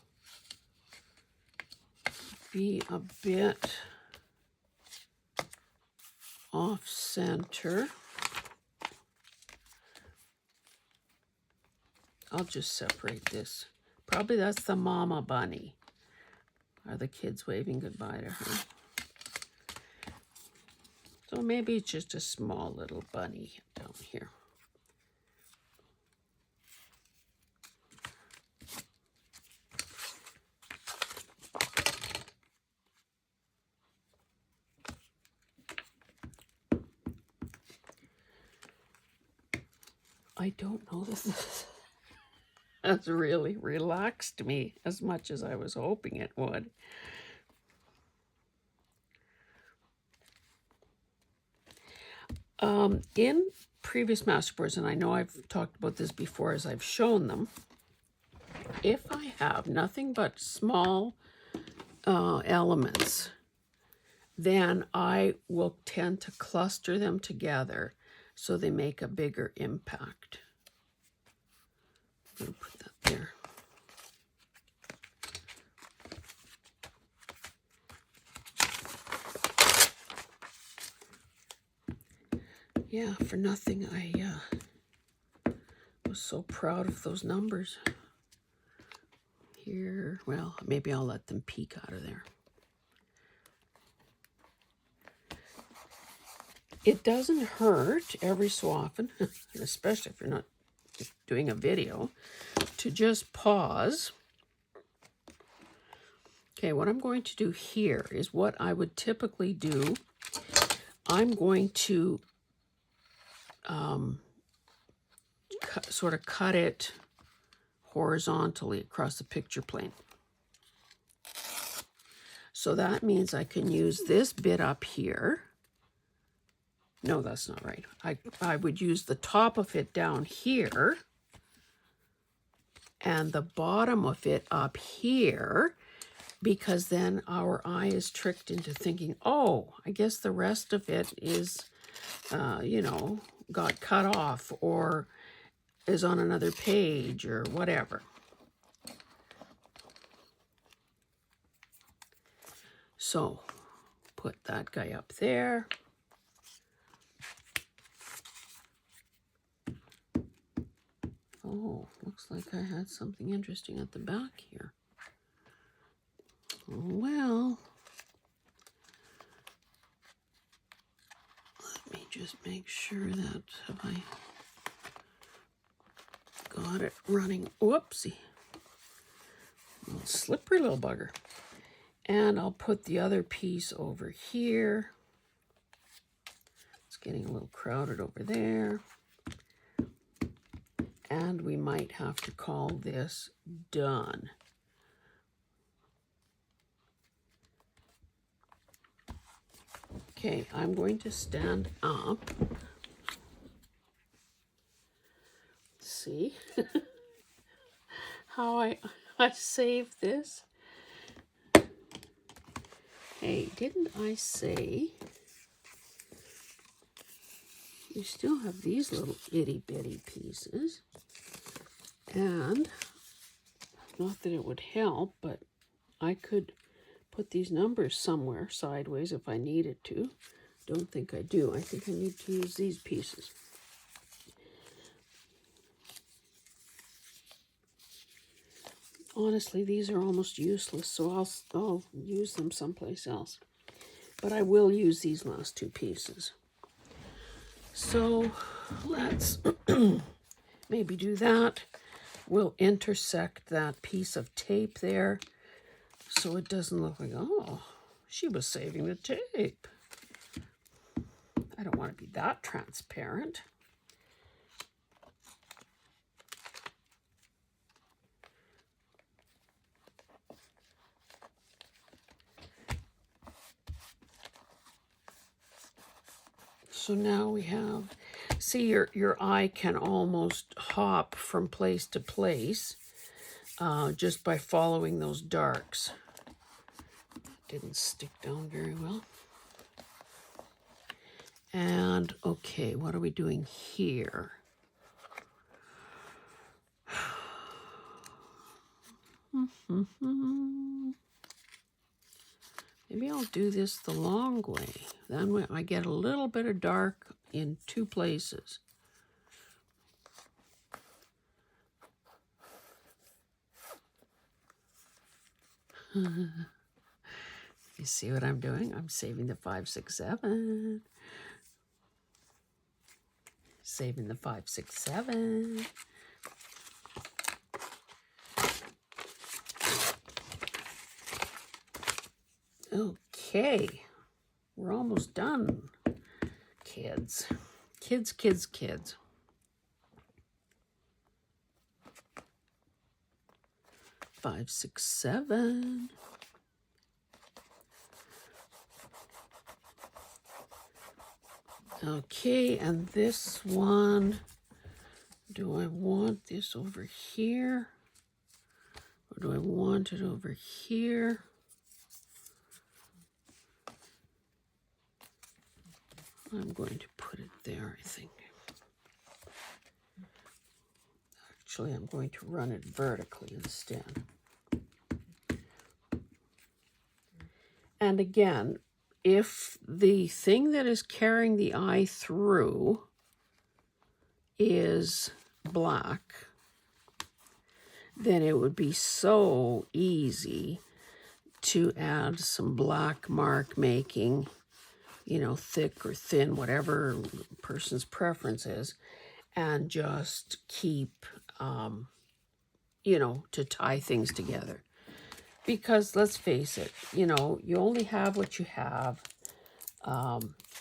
be a bit off center. I'll just separate this. Probably that's the mama bunny. Are the kids waving goodbye to her? So maybe it's just a small little bunny down here. I don't know that this has really relaxed me as much as I was hoping it would. In previous masterboards, and I know I've talked about this before as I've shown them, if I have nothing but small elements, then I will tend to cluster them together so they make a bigger impact. I'm going to put that there. Yeah, for nothing, I was so proud of those numbers. Here, well, maybe I'll let them peek out of there. It doesn't hurt every so often, especially if you're not doing a video, to just pause. Okay, what I'm going to do here is what I would typically do. I'm going to sort of cut it horizontally across the picture plane. So that means I can use this bit up here. No, that's not right. I would use the top of it down here and the bottom of it up here, because then our eye is tricked into thinking, oh, I guess the rest of it is, you know, got cut off or is on another page or whatever. So put that guy up there. Oh, looks like I had something interesting at the back here. Oh, well, let me just make sure that have I got it running. Whoopsie. Slippery little bugger. And I'll put the other piece over here. It's getting a little crowded over there. And we might have to call this done. Okay, I'm going to stand up. See how I saved this? Hey, didn't I say you still have these little itty bitty pieces? And not that it would help, but I could put these numbers somewhere sideways if I needed to. Don't think I do. I think I need to use these pieces. Honestly, these are almost useless, so I'll use them someplace else. but I will use these last two pieces. So let's maybe do that. We'll intersect that piece of tape there so it doesn't look like, oh, she was saving the tape. I don't want to be that transparent. So now we have, see, your eye can almost hop from place to place just by following those darks. Didn't stick down very well. And okay, what are we doing here? Maybe I'll do this the long way. Then I get a little bit of dark in two places. You see what I'm doing? I'm saving the 5, 6, 7. Saving the 5, 6, 7. Okay, we're almost done, kids. Kids, kids, kids. Five, 6, 7. Okay, and this one, do I want this over here? Or do I want it over here? I'm going to put it there, I think. Actually, I'm going to run it vertically instead. And again, if the thing that is carrying the eye through is black, then it would be so easy to add some black mark making, you know, thick or thin, whatever person's preference is, and just keep, you know, to tie things together. Because let's face it, you know, you only have what you have.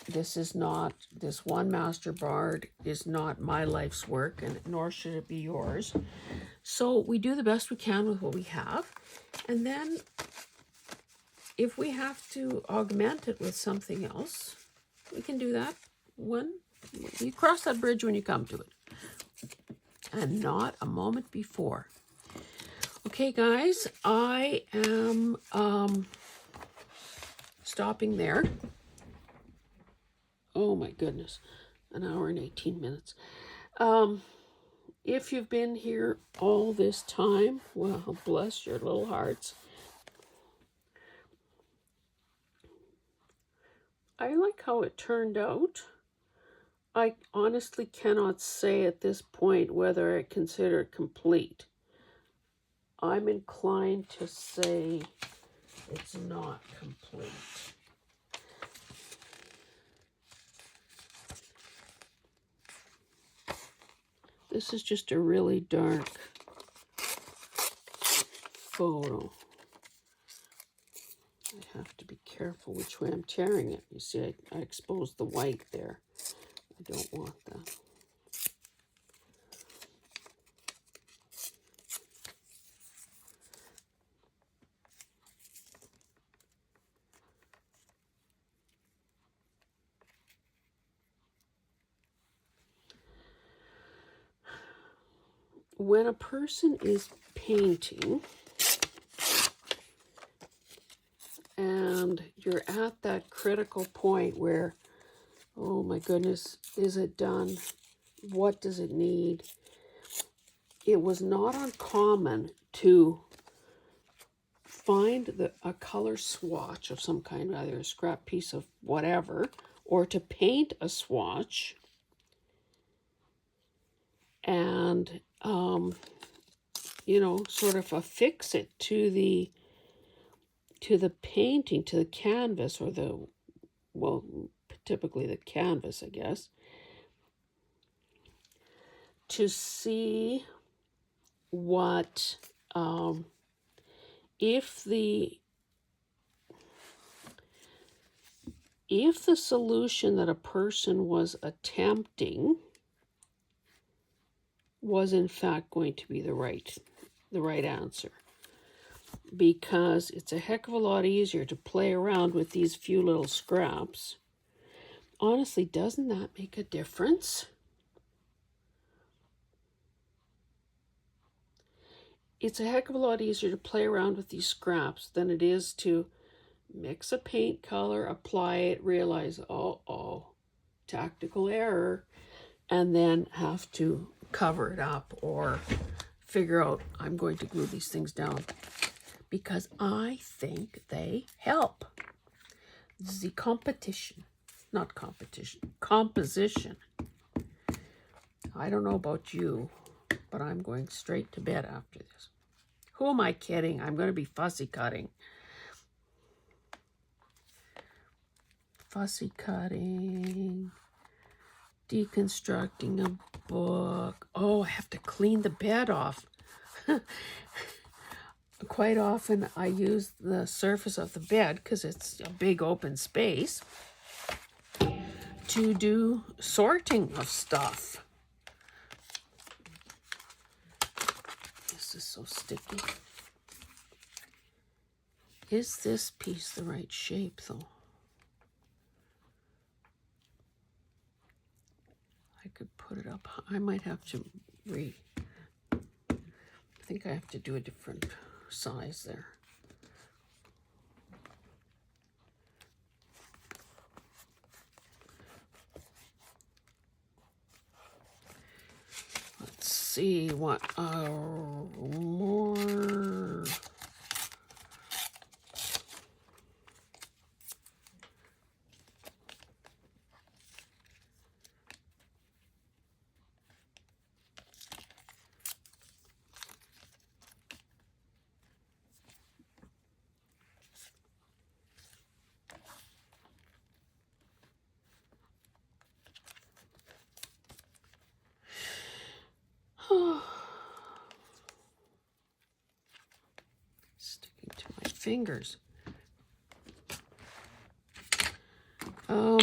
This is not, this one master bard is not my life's work, and nor should it be yours. So we do the best we can with what we have. And then if we have to augment it with something else, we can do that when you cross that bridge when you come to it. And not a moment before. Okay, guys, I am stopping there. Oh my goodness, an hour and 18 minutes. If you've been here all this time, well, bless your little hearts. I like how it turned out. I honestly cannot say at this point whether I consider it complete. I'm inclined to say it's not complete. This is just a really dark photo. I have to be careful which way I'm tearing it. You see, I exposed the white there. I don't want that. When a person is painting and you're at that critical point where, oh my goodness, is it done? What does it need? It was not uncommon to find a color swatch of some kind, either a scrap piece of whatever, or to paint a swatch and you know, sort of affix it to the painting, to the canvas or the well, typically the canvas, I guess, to see what, if the solution that a person was attempting was in fact going to be the right answer. Because it's a heck of a lot easier to play around with these few little scraps. Honestly, doesn't that make a difference? It's a heck of a lot easier to play around with these scraps than it is to mix a paint color, apply it, realize, oh, tactical error, and then have to cover it up or figure out, I'm going to glue these things down because I think they help. This is the composition. I don't know about you, but I'm going straight to bed after this. Who am I kidding? I'm going to be fussy cutting. Fussy cutting. Deconstructing a book. Oh, I have to clean the bed off. Quite often I use the surface of the bed, because it's a big open space, to do sorting of stuff. This is so sticky. Is this piece the right shape, though? I could put it up. I might have to I think I have to do a different size there. Let's see what more. Sticking to my fingers. I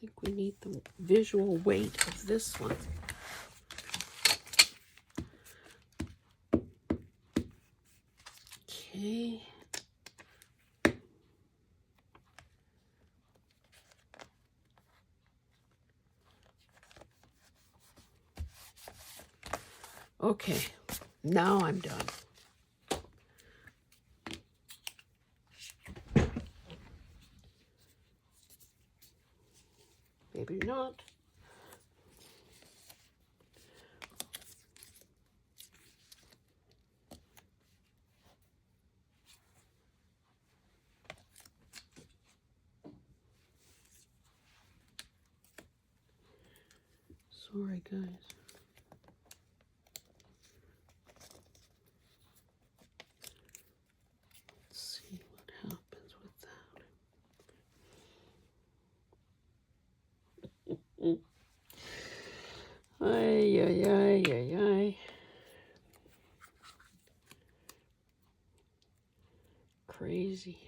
think we need the visual weight of this one. Okay. Okay, now I'm done. Maybe not. Sorry, guys. Let's see what happens with that. Ay, ay, ay, ay, ay. Crazy.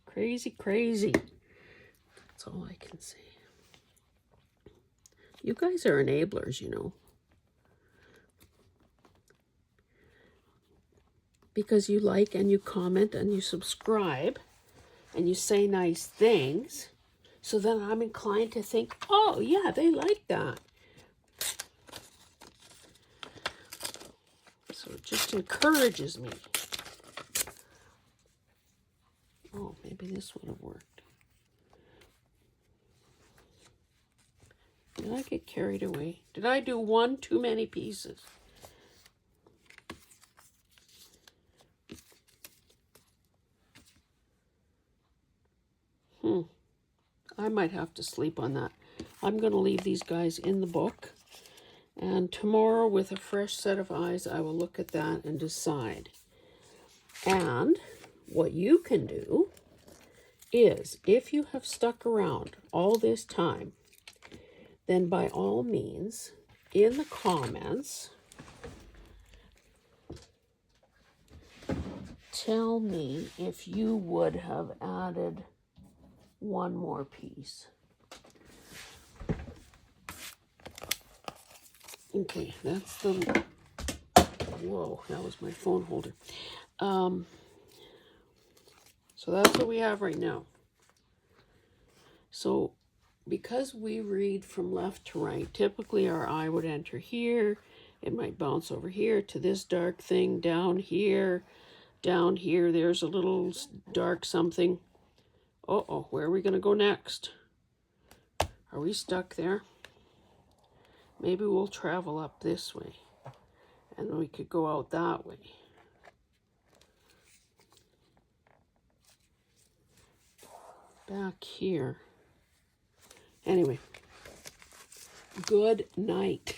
Crazy, crazy. That's all I can say. You guys are enablers, you know. Because you like and you comment and you subscribe and you say nice things. So then I'm inclined to think, oh, yeah, they like that. So it just encourages me. Oh, maybe this would have worked. Did I get carried away? Did I do one too many pieces? I might have to sleep on that. I'm going to leave these guys in the book And tomorrow, with a fresh set of eyes, I will look at that and decide. And what you can do is, if you have stuck around all this time, then by all means, in the comments, tell me if you would have added one more piece. Okay, that's the, whoa, that was my phone holder. So that's what we have right now. So because we read from left to right, typically our eye would enter here. It might bounce over here to this dark thing down here. Down here, there's a little dark something. Uh-oh, where are we going to go next? Are we stuck there? Maybe we'll travel up this way. And we could go out that way. Back here. Anyway. Good night.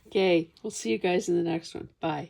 Okay, we'll see you guys in the next one. Bye.